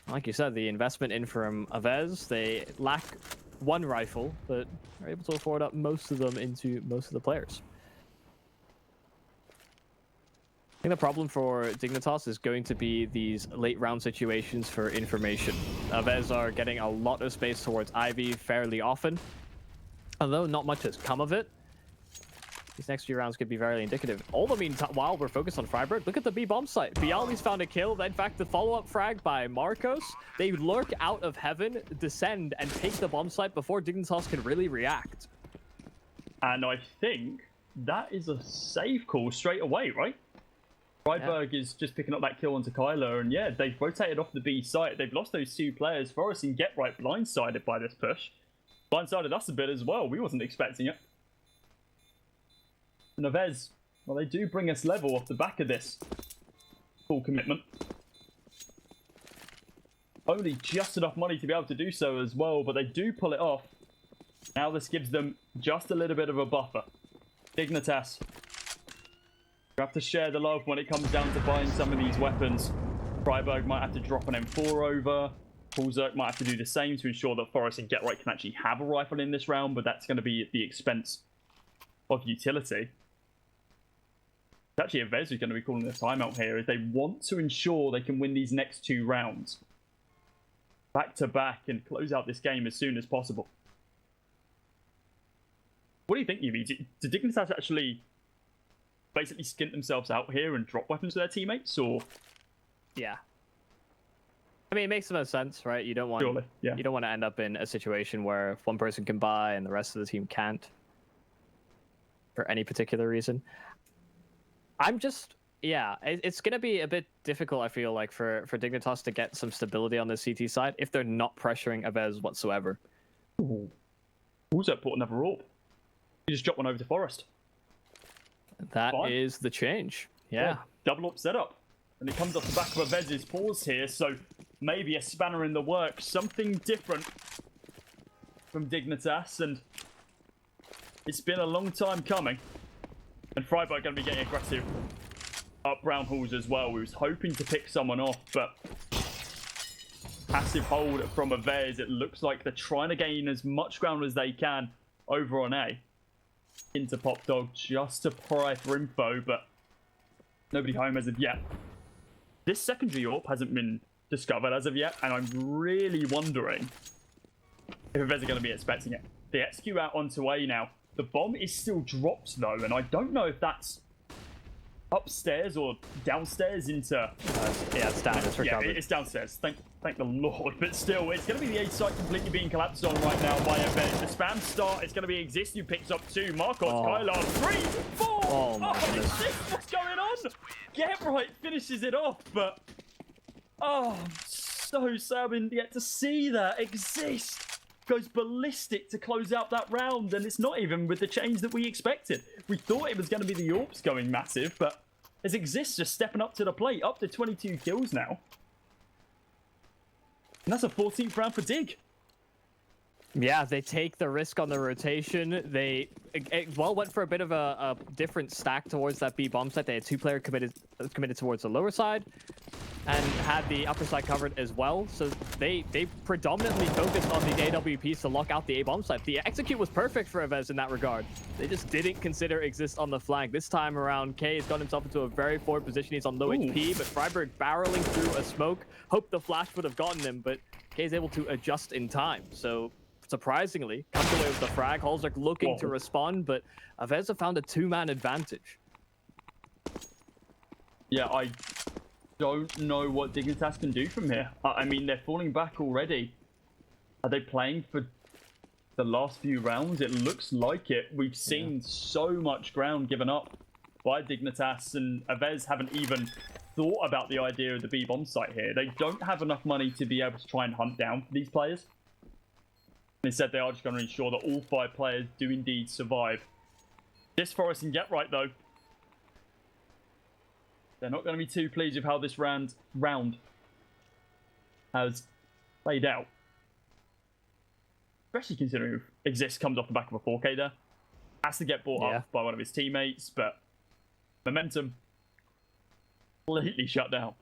Like you said, the investment in from AVEZ, they lack 1 rifle, but are able to afford up most of them into most of the players. I think the problem for Dignitas is going to be these late round situations for information. AVEZ are getting a lot of space towards Ivy fairly often, although not much has come of it. These next few rounds could be very indicative. All the meantime, while we're focused on Freiburg, look at the B bomb site. Bialy's found a kill. In fact, the follow-up frag by Marcos. They lurk out of heaven, descend, and take the bomb site before Dignitas can really react. And I think that is a save call straight away, right? Freiburg is just picking up that kill onto Kyler, and yeah, they've rotated off the B site. They've lost those 2 players. Forrest and Get Right blindsided by this push. Blindsided us a bit as well. We wasn't expecting it. And AVEZ, well, they do bring us level off the back of this full commitment. Only just enough money to be able to do so as well, but they do pull it off. Now this gives them just a little bit of a buffer. Dignitas, you have to share the love when it comes down to buying some of these weapons. Freiburg might have to drop an M4 over. Holzerk might have to do the same to ensure that Forrest and Get Right can actually have a rifle in this round, but that's going to be at the expense of utility. Actually, AVEZ is going to be calling a timeout here, as they want to ensure they can win these next 2 rounds back to back and close out this game as soon as possible. What do you think, Yubi? Did Dignitas actually basically skint themselves out here and drop weapons to their teammates, or? Yeah. I mean, it makes the most sense, right? You don't want you don't want to end up in a situation where 1 person can buy and the rest of the team can't for any particular reason. I'm just, yeah, it's going to be a bit difficult, I feel like, for Dignitas to get some stability on the CT side if they're not pressuring AVEZ whatsoever. Ooh. Holzerk put another AWP. He just dropped one over to Forrest. That is the change. Yeah. Double AWP setup. And it comes off the back of AVEZ's pause here, so maybe a spanner in the works. Something different from Dignitas, and it's been a long time coming. And Freiburg going to be getting aggressive up Brown Halls as well. We was hoping to pick someone off, but passive hold from AVEZ. It looks like they're trying to gain as much ground as they can over on A. Into Pop Dog just to pry for info, but nobody home as of yet. This secondary AWP hasn't been discovered as of yet, and I'm really wondering if AVEZ are going to be expecting it. They execute out onto A now. The bomb is still dropped though, and I don't know if that's upstairs or downstairs into... yeah, it's down. It's recovered. Yeah, it's downstairs. Thank the Lord. But still, it's going to be the A site completely being collapsed on right now by AVEZ. The spam start, it's going to be Exist who picks up 2. Marcos, Kylar, 3, 4. Oh my goodness. Exist, what's going on? Get right finishes it off, but... Oh, so sad we didn't get to see that. Exist goes ballistic to close out that round, and it's not even with the change that we expected. We thought it was going to be the AWPs going massive, but as Exist just stepping up to the plate, up to 22 kills now. And that's a 14th round for Dig. Yeah, they take the risk on the rotation. They went for a bit of a different stack towards that B bomb site. They had 2 players committed towards the lower side and had the upper side covered as well. So they predominantly focused on the AWPs to lock out the A bomb site. The execute was perfect for AVEZ in that regard. They just didn't consider Exist on the flank. This time around, K has got himself into a very forward position. He's on low HP, but Freiburg barreling through a smoke. Hoped the flash would have gotten him, but K is able to adjust in time. So surprisingly, comes away with the frag. Holzerk looking to respond, but AVEZ have found a 2-man advantage. Yeah, I don't know what Dignitas can do from here. I mean, they're falling back already. Are they playing for the last few rounds? It looks like it. We've seen so much ground given up by Dignitas, and AVEZ haven't even thought about the idea of the B bomb site here. They don't have enough money to be able to try and hunt down these players. Instead, they are just going to ensure that all 5 players do indeed survive. This Forest and Get Right, though. They're not going to be too pleased with how this round has played out. Especially considering Exist comes off the back of a 4K there. Has to get bought up by one of his teammates, but momentum completely shut down.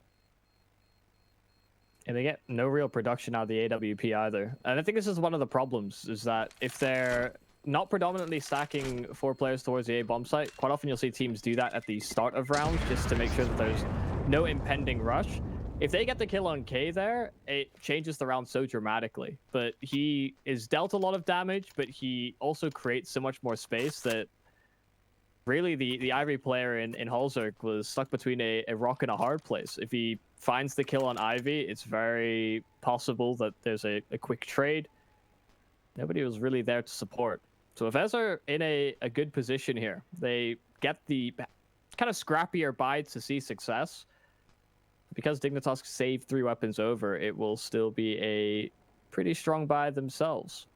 And they get no real production out of the AWP either. And I think this is one of the problems, is that if they're not predominantly stacking 4 players towards the A bomb site, quite often you'll see teams do that at the start of rounds just to make sure that there's no impending rush. If they get the kill on K there, it changes the round so dramatically. But he is dealt a lot of damage, but he also creates so much more space that really the Ivy player in Holzerk was stuck between a rock and a hard place. If he finds the kill on Ivy, it's very possible that there's a quick trade. Nobody was really there to support. So AVEZ are in a good position here. They get the kind of scrappier buy to see success. Because Dignitas saved 3 weapons over, it will still be a pretty strong buy themselves.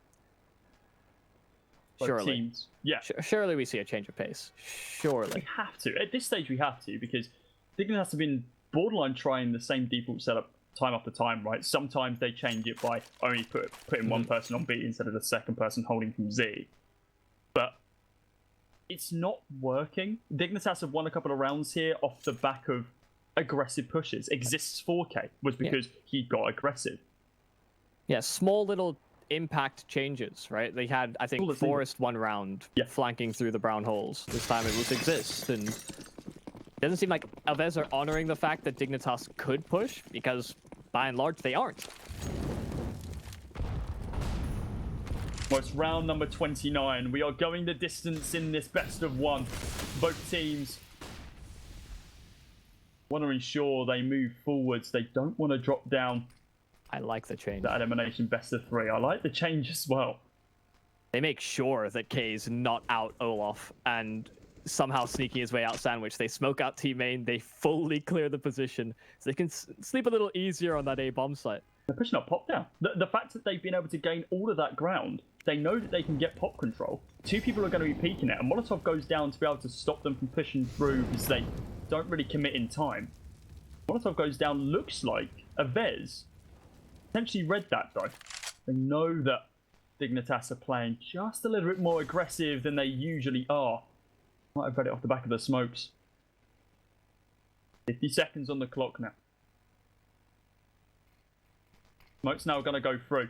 Surely. Teams. Yeah. Surely we see a change of pace. Surely. We have to. At this stage, we have to, because Dignitas have been borderline trying the same default setup time after time, right? Sometimes they change it by only putting one person on B instead of the second person holding from Z. But it's not working. Dignitas have won a couple of rounds here off the back of aggressive pushes. Exist's 4K was because he got aggressive. Yeah, small little impact changes, right? They had, I think, Forest 1 round flanking through the brown holes. This time it was Exist, and it doesn't seem like AVEZ are honoring the fact that Dignitas could push, because by and large they aren't. Well, it's round number 29. We are going the distance in this best of 1. Both teams want to ensure they move forwards. They don't want to drop down. I like the change. That elimination best of 3. I like the change as well. They make sure that K's not out Olaf and somehow sneaking his way out sandwich. They smoke out T main. They fully clear the position so they can sleep a little easier on that A bomb site. They're pushing up pop down. The fact that they've been able to gain all of that ground, they know that they can get pop control. 2 people are going to be peeking it, and Molotov goes down to be able to stop them from pushing through because they don't really commit in time. Molotov goes down, looks like AVEZ potentially read that though. They know that Dignitas are playing just a little bit more aggressive than they usually are. Might have read it off the back of the smokes. 50 seconds on the clock now. Smoke's now going to go through.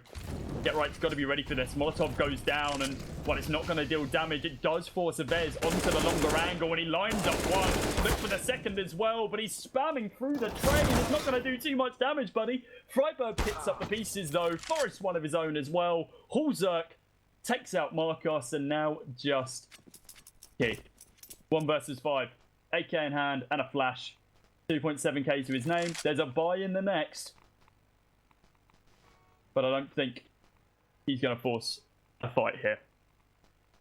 Get right's got to be ready for this. Molotov goes down, and while it's not going to deal damage, it does force AVEZ onto the longer angle, and he lines up one. Looks for the second as well, but he's spamming through the train. It's not going to do too much damage, buddy. Freiburg picks up the pieces, though. Forrest one of his own as well. Hulzerk takes out Marcos, and now just Key. 1 versus 5. AK in hand and a flash. 2.7k to his name. There's a buy in the next. But I don't think he's going to force a fight here.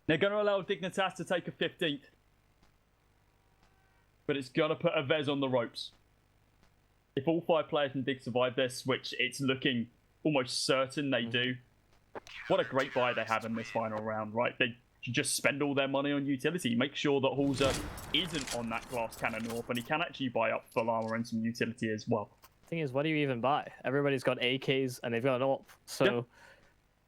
They're going to allow Dignitas to take a 15th. But it's going to put AVEZ on the ropes. If all 5 players in Dig survive this, which it's looking almost certain they do, what a great buy they have in this final round, right? They just spend all their money on utility. Make sure that Hulzer isn't on that glass cannon north, and he can actually buy up full armor and some utility as well. Thing is, what do you even buy? Everybody's got AKs and they've got an AWP. So, yep.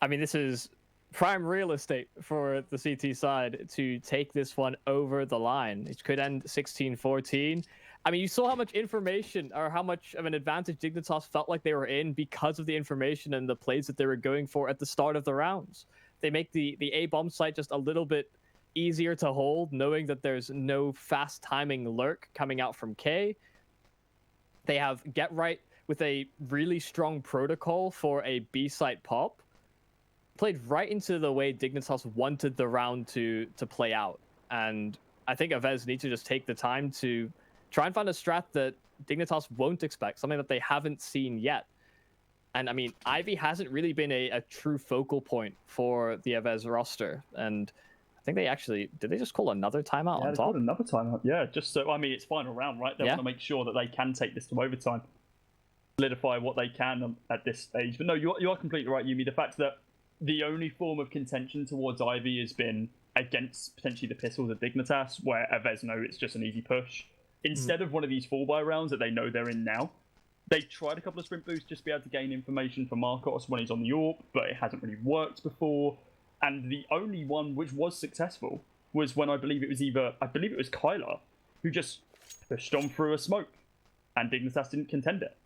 I mean, this is prime real estate for the CT side to take this one over the line. It could end 16-14. I mean, you saw how much information or how much of an advantage Dignitas felt like they were in because of the information and the plays that they were going for at the start of the rounds. They make the A bomb site just a little bit easier to hold, knowing that there's no fast timing lurk coming out from K. They have Get Right with a really strong protocol for a B site pop. Played right into the way Dignitas wanted the round to play out. And I think AVEZ need to just take the time to try and find a strat that Dignitas won't expect, something that they haven't seen yet. And I mean, Ivy hasn't really been a true focal point for the AVEZ roster. And I think they actually, did they just call another timeout on top? Called another timeout. Yeah, just so, I mean, it's final round, right? They want to make sure that they can take this to overtime. Solidify what they can at this stage. But no, you are completely right, Yumi. The fact that the only form of contention towards Ivy has been against potentially the pistols of Dignitas, where AVEZ know it's just an easy push. Instead of one of these 4-buy rounds that they know they're in now, they tried a couple of sprint boosts just to be able to gain information from Marcos when he's on the AWP, but it hasn't really worked before. And the only one which was successful was when I believe it was Kyler, who just pushed on through a smoke, and Dignitas didn't contend it.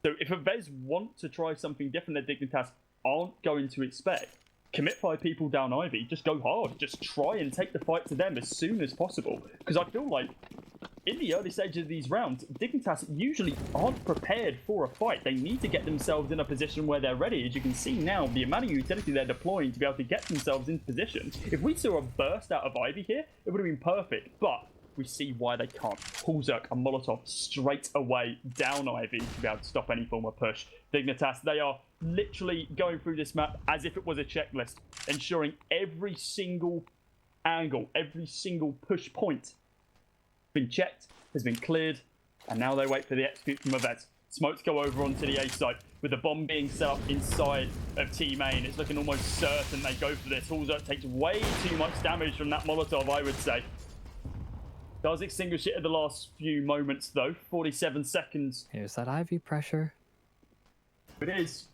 So if AVEZ want to try something different that Dignitas aren't going to expect, commit 5 people down Ivy, just go hard. Just try and take the fight to them as soon as possible. Because I feel like in the early stages of these rounds, Dignitas usually aren't prepared for a fight. They need to get themselves in a position where they're ready. As you can see now, the amount of utility they're deploying to be able to get themselves into position. If we saw a burst out of Ivy here, it would have been perfect. But we see why they can't. Hulzerk and Molotov straight away down Ivy to be able to stop any form of push. Dignitas, they are literally going through this map as if it was a checklist, ensuring every single angle, every single push point been checked, has been cleared, and now they wait for the execute from AVEZ. Smokes go over onto the A site, with the bomb being set up inside of T main. It's looking almost certain they go for this. Hulzerk takes way too much damage from that Molotov, I would say. Does extinguish it at the last few moments, though. 47 seconds. Here's that Ivy pressure. It is.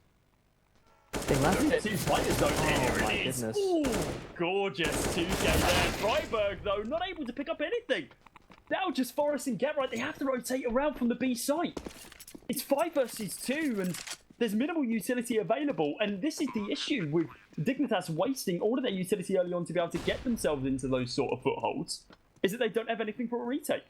Thing left. 2 fighters, though. Oh, my goodness. Ooh, gorgeous 2K there. Freiburg, though, not able to pick up anything. Now just Forrest and Get Right. They have to rotate around from the B site. It's 5 versus 2, and there's minimal utility available. And this is the issue with Dignitas wasting all of their utility early on to be able to get themselves into those sort of footholds, is that they don't have anything for a retake.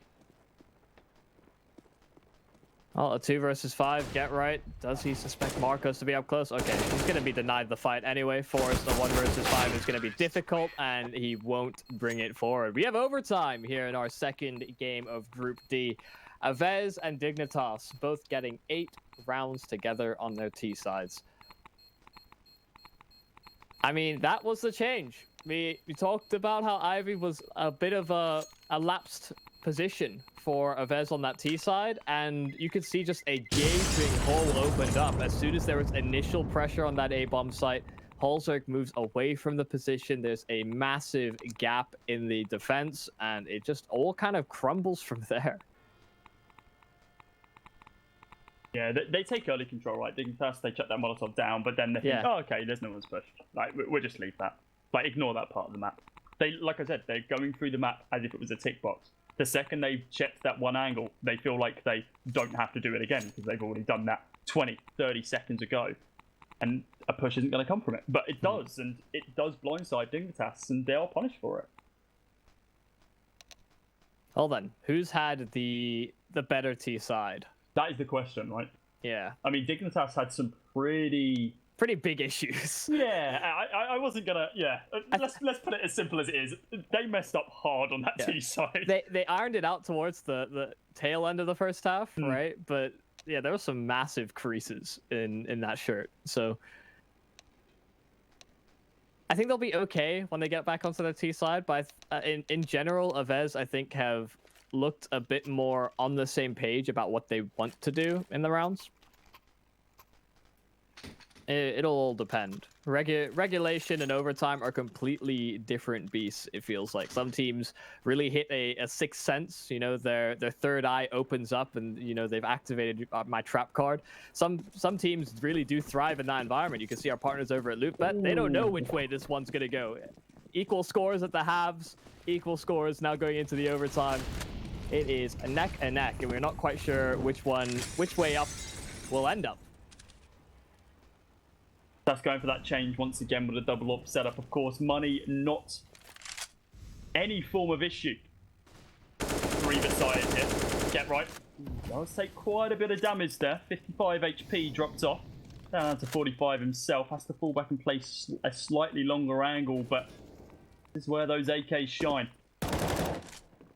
Oh, a 2 versus 5. Get Right. Does he suspect Marcos to be up close? Okay, he's going to be denied the fight anyway. Forrest, a 1 versus 5 is going to be difficult, and he won't bring it forward. We have overtime here in our second game of Group D. AVEZ and Dignitas both getting 8 rounds together on their T sides. I mean, that was the change. We talked about how Ivy was a bit of a lapsed position for AVEZ on that T side, and you could see just a gaping hole opened up as soon as there was initial pressure on that A-bomb site. Hulzerk moves away from the position. There's a massive gap in the defense, and it just all kind of crumbles from there. Yeah, they take early control, right? Dignitas, they shut that Molotov down, but then they think, oh, okay, there's no one's pushed. Like, we'll just leave that. Like, ignore that part of the map. They, like I said, they're going through the map as if it was a tick box. The second they've checked that one angle, they feel like they don't have to do it again because they've already done that 20, 30 seconds ago. and a push isn't going to come from it. But it does, and it does blindside Dignitas, and they are punished for it. Well then, who's had the better T side? That is the question, right? Yeah. I mean, Dignitas had some pretty big issues. Yeah, I wasn't gonna. Yeah, let's put it as simple as it is. They messed up hard on that T side. They ironed it out towards the tail end of the first half, right? But yeah, there were some massive creases in that shirt. So I think they'll be okay when they get back onto the T side. But in general, AVEZ I think have looked a bit more on the same page about what they want to do in the rounds. It'll all depend. Regulation and overtime are completely different beasts, it feels like. Some teams really hit a sixth sense. You know, their third eye opens up and, you know, they've activated my trap card. Some teams really do thrive in that environment. You can see our partners over at LootBet. They don't know which way this one's going to go. Equal scores at the halves, equal scores now going into the overtime. It is a neck, and we're not quite sure which way up will end up. That's going for that change once again with a double up setup. Of course, money not any form of issue for either side here. Get right. Does take quite a bit of damage there. 55 HP dropped off. Down to 45 himself. Has to fall back and play a slightly longer angle, but this is where those AKs shine.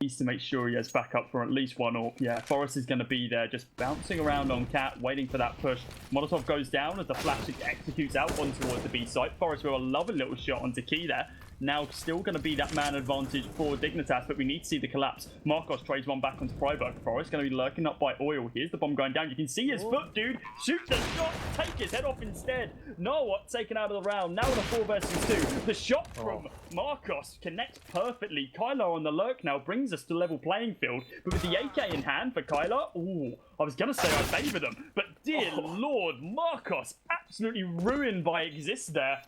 Needs to make sure he has backup for at least one AWP. Yeah, Forest is going to be there, just bouncing around on Cat, waiting for that push. Molotov goes down as the flash executes out one towards the B site. Forest with a lovely little shot onto Key there. Now still going to be that man advantage for Dignitas, but we need to see the collapse. Marcos trades one back onto Freiburg. Forest going to be lurking up by Oil. Here's the bomb going down. You can see his foot, dude. Shoot the shot. Take his head off instead. Noah taken out of the round. Now in a 4 versus 2. The shot from Marcos connects perfectly. Kyler on the lurk now brings us to level playing field. But with the AK in hand for Kyler, ooh, I was going to say I favor them. But dear Lord, Marcos absolutely ruined by Exist there.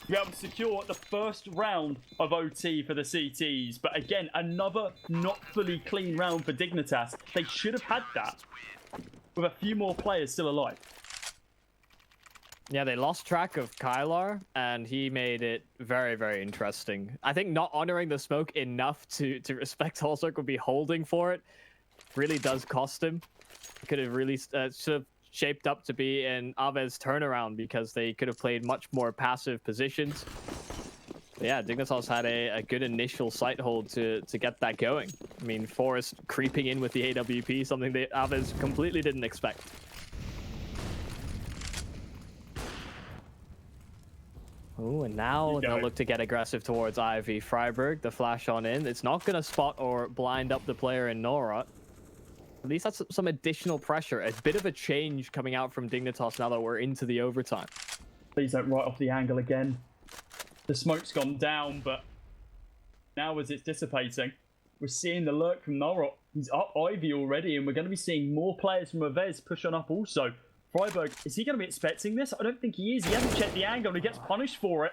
Be able to secure the first round of OT for the CTs. But again, another not fully clean round for Dignitas. They should have had that with a few more players still alive. Yeah, they lost track of Kylar, and he made it very, very interesting. I think not honoring the smoke enough to respect Holzerk would be holding for it really does cost him. Could have really should have shaped up to be an AVEZ turnaround because they could have played much more passive positions. But yeah, Dignitas had a good initial sight hold to get that going. I mean, Forest creeping in with the AWP, something that AVEZ completely didn't expect. Oh, and now they'll look to get aggressive towards Ivy. Freiburg, the flash on in. It's not going to spot or blind up the player in Nora. At least that's some additional pressure. A bit of a change coming out from Dignitas now that we're into the overtime. Please don't write off the angle again. The smoke's gone down, but now as it's dissipating, we're seeing the lurk from Nora. He's up Ivy already, and we're going to be seeing more players from AVEZ push on up also. Freiburg, is he going to be expecting this? I don't think he is. He hasn't checked the angle, and he gets punished for it.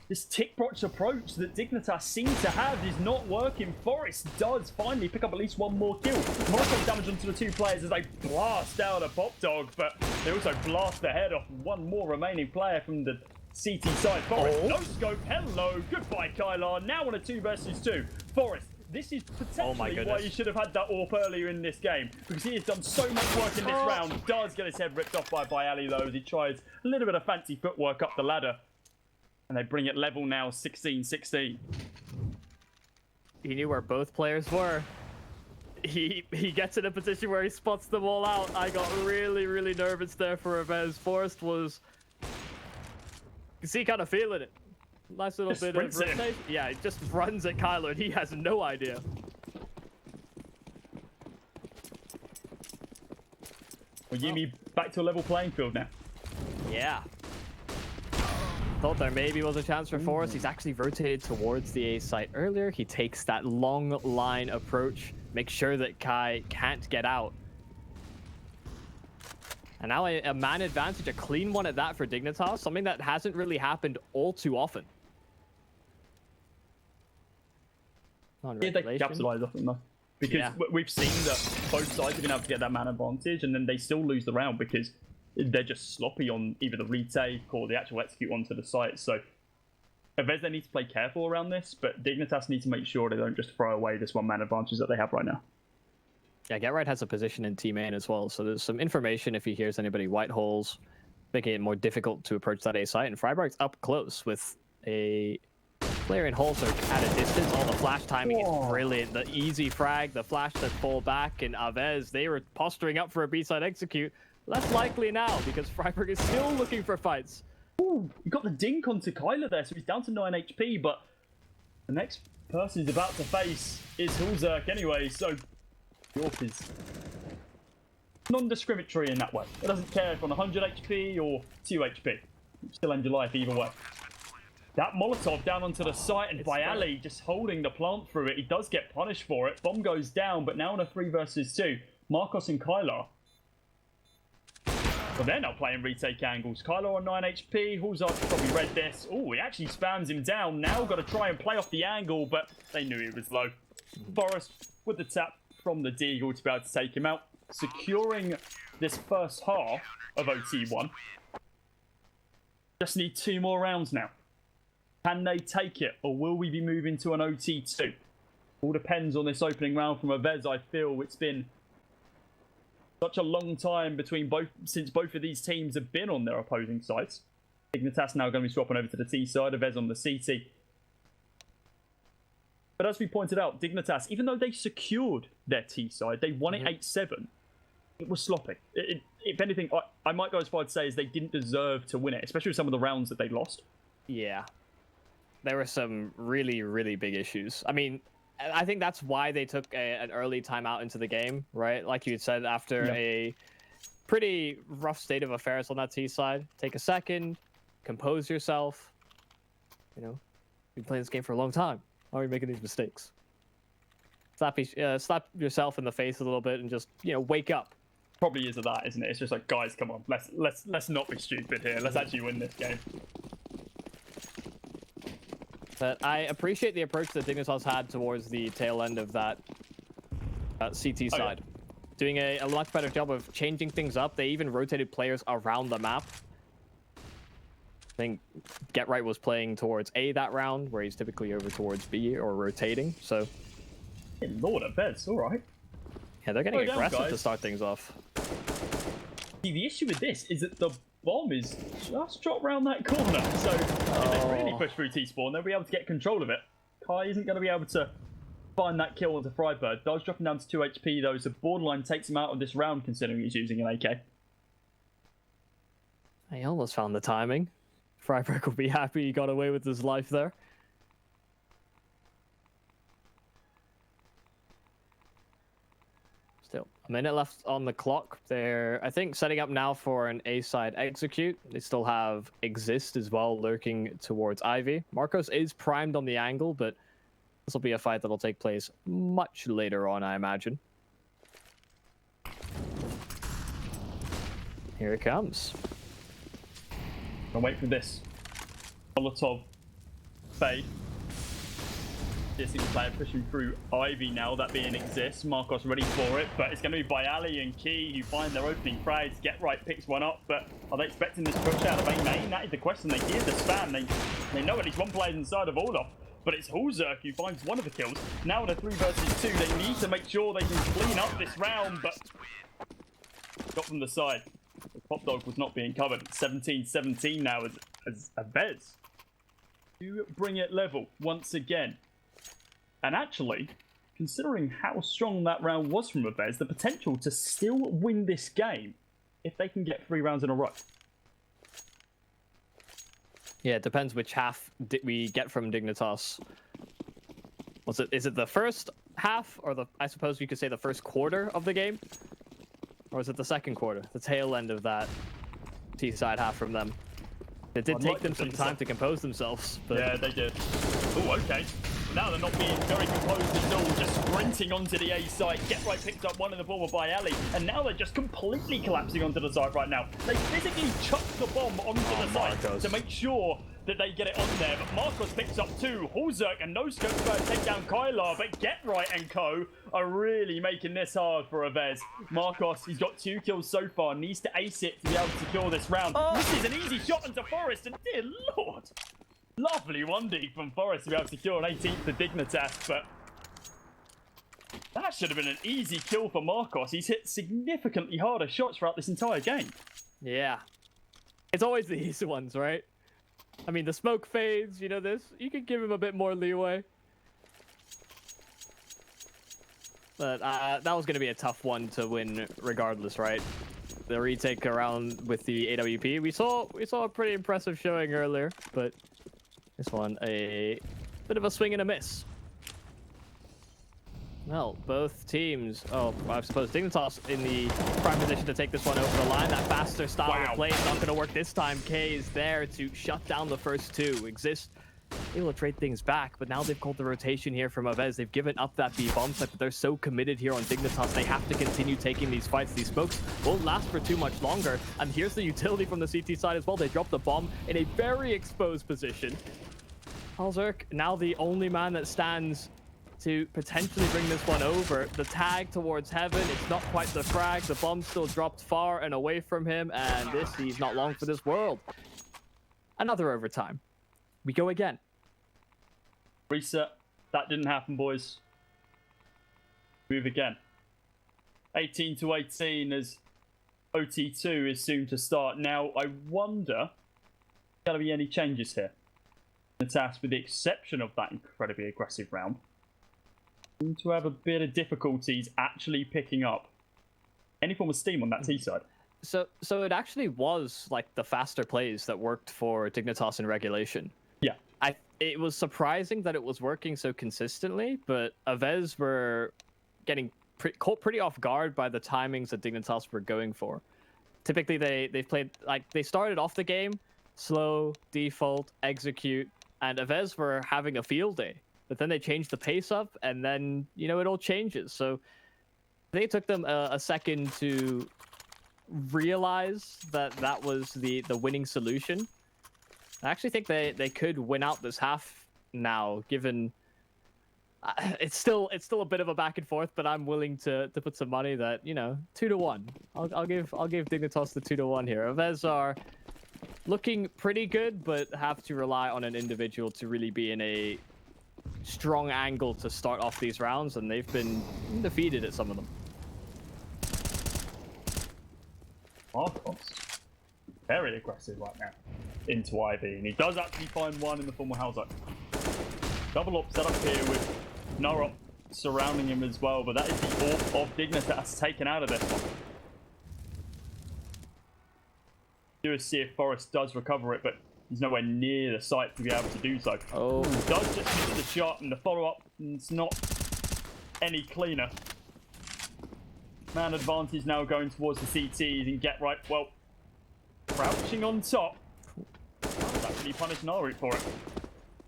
This tick-box approach that Dignitas seems to have is not working. Forest does finally pick up at least one more kill. Molotov damage onto the two players as they blast out a pop dog, but they also blast the head off one more remaining player from the CT side. Forest, no scope, hello, goodbye Kylar. Now on a 2 versus 2. Forest, this is potentially why you should have had that AWP earlier in this game, because he has done so much work in this round. Does get his head ripped off by Ali though, as he tries a little bit of fancy footwork up the ladder. And they bring it level now, 16-16. He knew where both players were. He gets in a position where he spots them all out. I got really, really nervous there for AVEZ. Forest was... You see, kind of feeling it. Nice little bit of rotation. Yeah, he just runs at Kyler and he has no idea. Well, Yumi back to a level playing field now. Yeah. Thought there maybe was a chance for Forest. He's actually rotated towards the A site earlier. He takes that long line approach, makes sure that Kai can't get out. And now a man advantage, a clean one at that for Dignitas, something that hasn't really happened all too often. Yeah, they capitalize off it enough. Because we've seen that both sides have been able to get that man advantage, and then they still lose the round because they're just sloppy on either the retake or the actual execute onto the site. So AVEZ, they need to play careful around this, but Dignitas need to make sure they don't just throw away this one-man advantage that they have right now. Yeah, Get Right has a position in Team main as well, so there's some information if he hears anybody white holes, making it more difficult to approach that A site. And Freiburg's up close with a player in hole search at a distance. All the flash timing is brilliant. The easy frag, the flash that fall back, and AVEZ, they were posturing up for a B-side execute. Less likely now because Freiburg is still looking for fights. Ooh, you got the dink onto Kyler there, so he's down to 9 HP, but the next person he's about to face is Hulzerk anyway, so York is non-discriminatory in that way. It doesn't care if on 100 HP or 2 HP. You still end your life either way. That Molotov down onto the site, and Bayali just holding the plant through it. He does get punished for it. Bomb goes down, but now on a 3 versus 2, Marcos and Kyler. Well, they're not playing retake angles. Kylo on 9 HP. Hulzark probably read this. Oh, he actually spams him down. Now got to try and play off the angle, but they knew he was low. Forrest with the tap from the Deagle to be able to take him out, securing this first half of OT1. Just need 2 more rounds now. Can they take it, or will we be moving to an OT2? All depends on this opening round from AVEZ. I feel it's been such a long time since both of these teams have been on their opposing sides. Dignitas now going to be swapping over to the T side, AVEZ on the CT. But as we pointed out, Dignitas, even though they secured their T side, they won it 8-7. It was sloppy. If anything, I might go as far to say is they didn't deserve to win it, especially with some of the rounds that they lost. Yeah. There were some really, really big issues. I mean, I think that's why they took an early timeout into the game, right? Like you had said, after a pretty rough state of affairs on that T side, take a second, compose yourself. You know, you've been playing this game for a long time. Why are you making these mistakes? Slap yourself in the face a little bit and just, you know, wake up. Probably is of that, isn't it? It's just like, guys, come on, let's not be stupid here. Let's actually win this game. But I appreciate the approach that Dignitas had towards the tail end of that CT side. Doing a much better job of changing things up. They even rotated players around the map. I think Get Right was playing towards A that round, where he's typically over towards B or rotating. So, Lord, AVEZ, all right. Yeah, they're getting aggressive to start things off. See, the issue with this is that the bomb is just dropped around that corner. So if they really push through T-spawn, they'll be able to get control of it. Kai isn't going to be able to find that kill onto Freiburg. Does drop him down to 2 HP though, so borderline takes him out of this round considering he's using an AK. He almost found the timing. Freiburg will be happy he got away with his life there. Still, a minute left on the clock. They're, I think, setting up now for an A-side execute. They still have Exist as well, lurking towards Ivy. Marcos is primed on the angle, but this will be a fight that'll take place much later on, I imagine. Here it comes. I'll wait for this. Molotov fade. This is the player pushing through Ivy now, that being Exist. Marcos ready for it, but it's going to be Bayali and Key who find their opening frags. Get Right picks one up, but are they expecting this push out of A main? That is the question. They hear the spam. They know at least one player inside of Orloff, but it's Hulzerk who finds one of the kills. Now in a 3 versus 2, they need to make sure they can clean up this round, but got from the side. The Pop Dog was not being covered. 17-17 now as AVEZ to bring it level once again. And actually, considering how strong that round was from AVEZ, the potential to still win this game if they can get 3 rounds in a row. Yeah, it depends which half we get from Dignitas. Is it the first half, or I suppose you could say the first quarter of the game? Or is it the second quarter, the tail end of that T-side half from them? It did take them some time to compose themselves. But... yeah, they did. Oh, okay. Now they're not being very composed at all, just sprinting onto the A site. Get Right picked up one in the bomb by Ellie, and now they're just completely collapsing onto the site right now. They physically chucked the bomb onto the site to make sure that they get it on there, but Marcos picks up 2. Hulzerk and no scope try to take down Kylar, but Get Right and co are really making this hard for AVEZ. Marcos, he's got 2 kills so far, needs to ace it to be able to secure this round. This is an easy shot into Forest, and dear lord, lovely 1D from Forest to be able to secure an 18th to Dignitas, but that should have been an easy kill for Marcos. He's hit significantly harder shots throughout this entire game. Yeah. It's always the easy ones, right? I mean, the smoke fades, you know this. You could give him a bit more leeway. But that was going to be a tough one to win regardless, right? The retake around with the AWP. We saw a pretty impressive showing earlier, but this one, a bit of a swing and a miss. Well, both teams, I suppose Dignitas in the prime position to take this one over the line. That faster style of play is not going to work this time. K is there to shut down the first 2. Exist able to trade things back, but now they've called the rotation here from AVEZ. They've given up that B bomb site, but they're so committed here on Dignitas. They have to continue taking these fights. These smokes won't last for too much longer. And here's the utility from the CT side as well. They dropped the bomb in a very exposed position. Hulzerk, now the only man that stands to potentially bring this one over. The tag towards heaven, it's not quite the frag. The bomb still dropped far and away from him, and he's not long for this world. Another overtime. We go again. Reset. That didn't happen, boys. Move again. 18 to 18 as OT2 is soon to start. Now, I wonder, going to be any changes here? The task, with the exception of that incredibly aggressive round, seem to have a bit of difficulties actually picking up any form of steam on that T side. So it actually was like the faster plays that worked for Dignitas in regulation. Yeah. It was surprising that it was working so consistently, but AVEZ were getting caught pretty off guard by the timings that Dignitas were going for. Typically, they've played, like, they started off the game, slow, default, execute, and AVEZ were having a field day. But then they changed the pace up, and then, you know, it all changes. So they took them a second to realize that that was the winning solution. I actually think they could win out this half now, given it's still a bit of a back and forth, but I'm willing to put some money that, you know, 2-1. I'll give Dignitas the 2-1 here. AVEZ are looking pretty good, but have to rely on an individual to really be in a strong angle to start off these rounds, and they've been defeated at some of them. Marcos, very aggressive right now into Ivy, and he does actually find one in the form of Hulzerk. Double op set up here with no op surrounding him as well, but that is the AWP of Dignitas taken out of this one. Curious to see if Forest does recover it, but he's nowhere near the site to be able to do so. Oh, does just miss the shot, and the follow-up is not any cleaner. Man advantage now going towards the CTs, and Get Right, well, crouching on top. That's actually punished Naruto for it.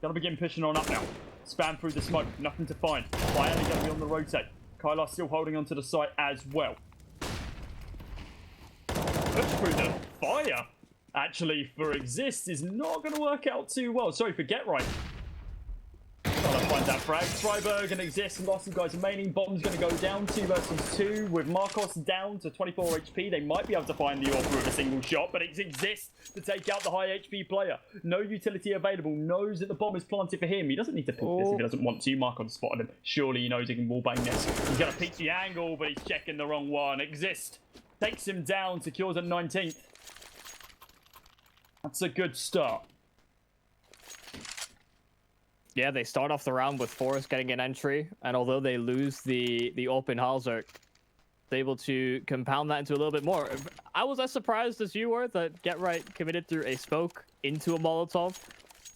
Gotta begin pushing on up now. Spam through the smoke, nothing to find. Finally gonna be on the rotate. Kylar still holding onto the site as well. Push through the fire, actually, for Exist is not going to work out too well. Sorry, for Get Right. Trying to find that frag. Freiburg and Exist lost some guys remaining. Bomb's going to go down 2 versus 2 with Marcos down to 24 HP. They might be able to find the offer with a single shot, but it's Exist to take out the high HP player. No utility available. Knows that the bomb is planted for him. He doesn't need to pick this if he doesn't want to. Marcos spotted him. Surely he knows he can wallbang this. He's going to peek the angle, but he's checking the wrong one. Exist takes him down, secures at 19th. That's a good start. Yeah, they start off the round with Forest getting an entry, and although they lose the open Hulzerk, they're able to compound that into a little bit more. I was as surprised as you were that Get Right committed through a smoke into a Molotov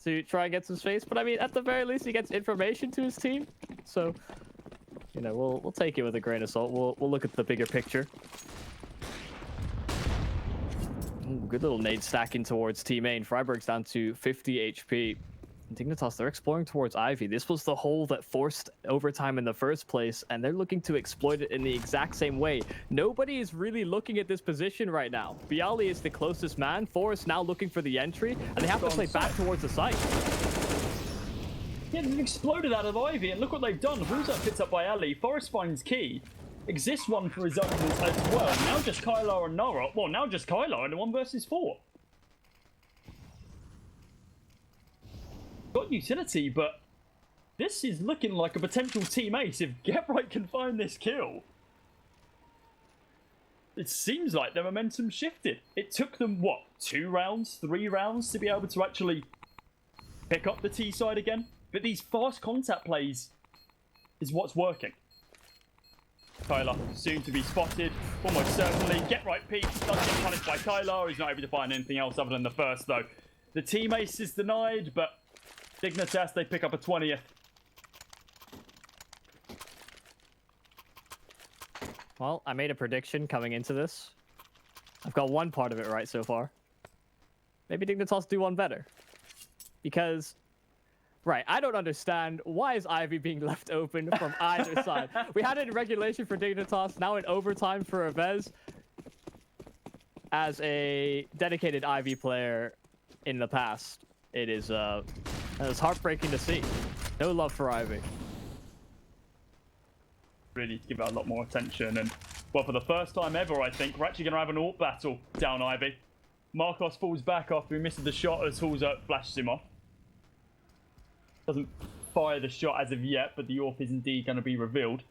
to try and get some space, but I mean, at the very least, he gets information to his team. So, you know, we'll take it with a grain of salt. We'll look at the bigger picture. Ooh, good little nade stacking towards Team A. Freiburg's down to 50 HP. Dignitas, they're exploring towards Ivy. This was the hole that forced overtime in the first place, and they're looking to exploit it in the exact same way. Nobody is really looking at this position right now. Bialy is the closest man. Forest now looking for the entry, and they have to play back towards the site. Yeah, they've exploded out of Ivy, and look what they've done. Huza picks up by Ali. Forest finds Key. Exists one for his own as well. Now just Kylar and Nara. Well, now just Kylar in a 1 versus 4. Got utility, but this is looking like a potential team ace if GetRight can find this kill. It seems like their momentum shifted. It took them, what, 2 rounds, 3 rounds to be able to actually pick up the T side again? But these fast contact plays is what's working. Kylar soon to be spotted, almost certainly. GetRight peaks, does get punished by Kylar. He's not able to find anything else other than the first, though. The team ace is denied, but Dignitas, they pick up a 20th. Well, I made a prediction coming into this. I've got one part of it right so far. Maybe Dignitas do one better. Because, right, I don't understand why is Ivy being left open from either side. We had it in regulation for Dignitas, now in overtime for AVEZ. As a dedicated Ivy player in the past, it's heartbreaking to see. No love for Ivy. Really give it a lot more attention, and well, for the first time ever, I think we're actually going to have an AWP battle down Ivy. Marcos falls back after he misses the shot as Huza flashes him off. Doesn't fire the shot as of yet, but the AWP is indeed going to be revealed.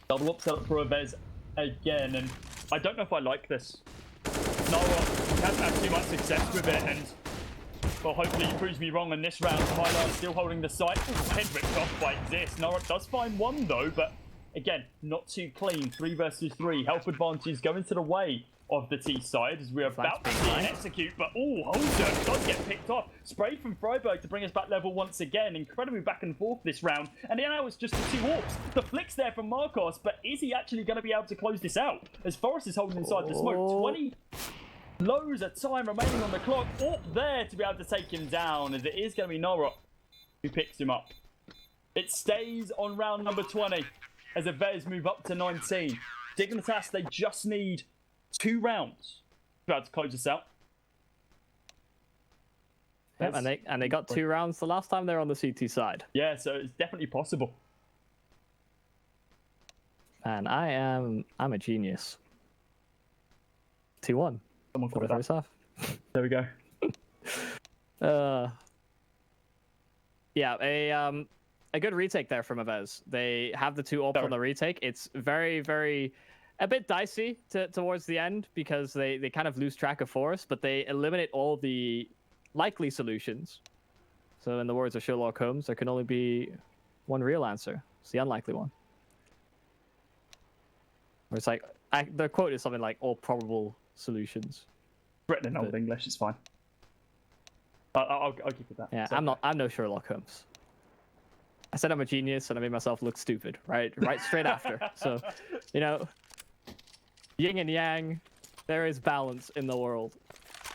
Double AWP set up for AVEZ again, and I don't know if I like this. Nara hasn't had too much success with it, and well, hopefully he proves me wrong in this round. Kylar still holding the site. Head ripped off by Exist. Nara does find one though, but again, not too clean. 3 versus 3. Health advantage going to the way of the T side as we're about to see an execute, but Holzer does get picked off. Sprayed from Freiburg to bring us back level once again. Incredibly back and forth this round, and now it's just the 2 AWPs. The flicks there from Marcos, but is he actually going to be able to close this out? As Forrest is holding inside the smoke. 20 lows of time remaining on the clock. AWP there to be able to take him down, as it is going to be Nora who picks him up. It stays on round number 20 as AVEZ move up to 19. Dignitas, they just need 2 rounds to be able to close this out. Yep, and they got 2 rounds the last time they were on the CT side. Yeah, so it's definitely possible. And I'm a genius. 2-1. Someone for the first half. There we go. Yeah, a good retake there from AVEZ. They have the 2 AWPs on the retake. It's very a bit dicey towards the end because they kind of lose track of Forest, but they eliminate all the likely solutions. So in the words of Sherlock Holmes, there can only be one real answer. It's the unlikely one. Where it's like the quote is something like all probable solutions. Written in Old English, it's fine. I'll give you that. Yeah, so. I'm no Sherlock Holmes. I said I'm a genius and I made myself look stupid, right straight after. So, you know, yin and yang, there is balance in the world.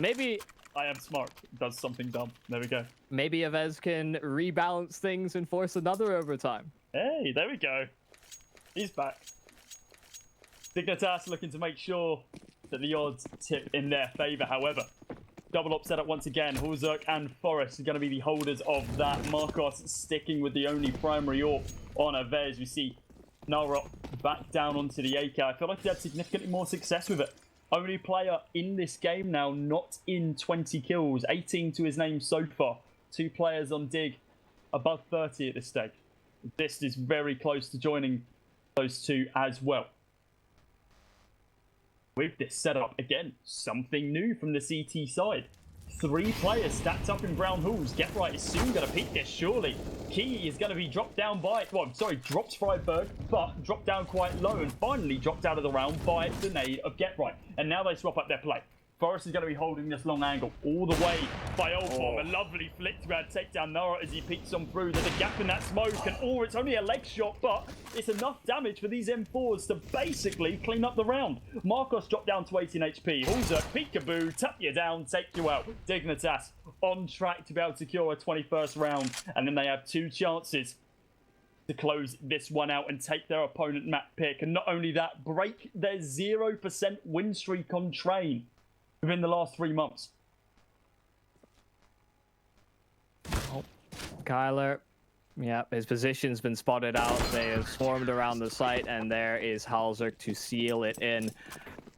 Maybe I am smart, does something dumb. There we go. Maybe AVEZ can rebalance things and force another overtime. Hey, there we go. He's back. Dignitas looking to make sure that the odds tip in their favour, however. Double up setup once again. Hulzerk and Forrest are going to be the holders of that. Marcos sticking with the only primary AWP on AVEZ. We see Nara back down onto the AK. I feel like he had significantly more success with it. Only player in this game now not in 20 kills. 18 to his name so far. 2 players on Dig above 30 at this stage. This is very close to joining those 2 as well. With this setup, again, something new from the CT side. 3 players stacked up in brown halls. GetRight is soon going to peek this, surely. Key is going to be dropped down by... Well, sorry, drops Freiburg, but dropped down quite low and finally dropped out of the round by the nade of GetRight. And now they swap up their play. Forrest is going to be holding this long angle all the way by bo1. A lovely flick to be able to take down Nora as he peeks on through. There's a gap in that smoke, and it's only a leg shot, but it's enough damage for these M4s to basically clean up the round. Marcos dropped down to 18 HP. Hulzerk, peekaboo, tap you down, take you out. Dignitas on track to be able to secure a 21st round, and then they have 2 chances to close this one out and take their opponent map pick. And not only that, break their 0% win streak on train within the last 3 months. Oh, Kyler, yeah, his position's been spotted out. They have swarmed around the site, and there is Hulzerk to seal it in.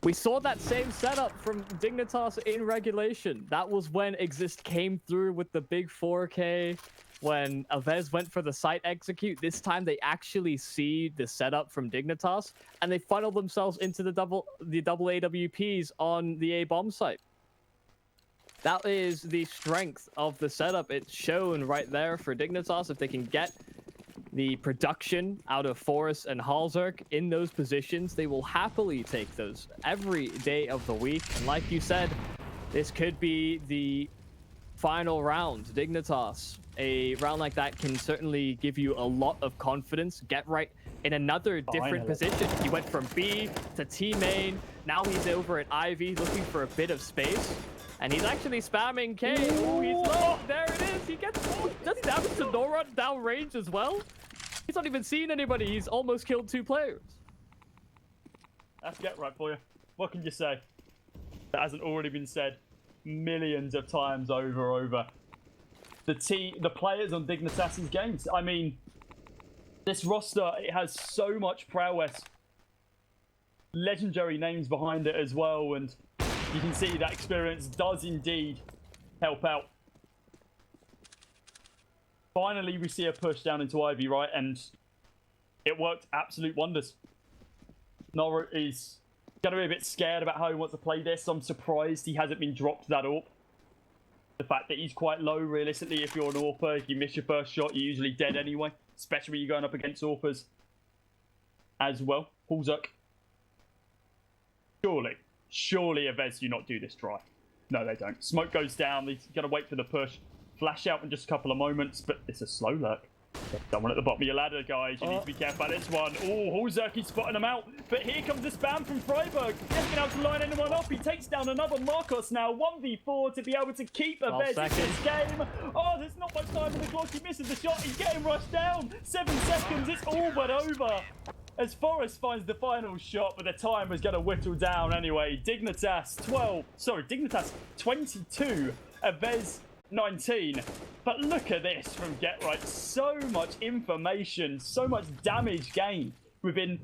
We saw that same setup from Dignitas in regulation. That was when Exist came through with the big 4K. When AVEZ went for the site execute, this time they actually see the setup from Dignitas, and they funnel themselves into the double AWPs on the A-bomb site. That is the strength of the setup. It's shown right there for Dignitas. If they can get the production out of Forrest and Hulzerk in those positions, they will happily take those every day of the week. And like you said, this could be the final round. Dignitas, a round like that can certainly give you a lot of confidence. Get right in another different position. He went from B to T main. Now he's over at Ivy looking for a bit of space. And he's actually spamming K. Oh, he's low. There it is. He gets does damage to Nora down range as well. He's not even seen anybody. He's almost killed 2 players. That's get right for you. What can you say? That hasn't already been said millions of times over. The players on Dignitas' games. I mean, this roster, it has so much prowess. Legendary names behind it as well, and you can see that experience does indeed help out. Finally, we see a push down into Ivy, right? And it worked absolute wonders. Nora is going to be a bit scared about how he wants to play this. I'm surprised he hasn't been dropped that AWP. The fact that he's quite low, realistically, if you're an AWPer, if you miss your first shot, you're usually dead anyway. Especially when you're going up against AWPers as well. Hulzerk. Surely AVEZ do not do this try. No, they don't. Smoke goes down. He's going to wait for the push. Flash out in just a couple of moments, but it's a slow lurk. Someone at the bottom of your ladder, guys. You need to be careful about this one. Oh, Hulzerk, he's spotting him out. But here comes the spam from Freiburg. He hasn't been able to line anyone up. He takes down another Marcos now. 1v4 to be able to keep AVEZ in this game. Oh, there's not much time on the clock. He misses the shot. He's getting rushed down. 7 seconds. It's all but over. As Forrest finds the final shot, but the time is going to whittle down anyway. Dignitas 22, AVEZ 19. But look at this from Get Right. So much information, so much damage gained within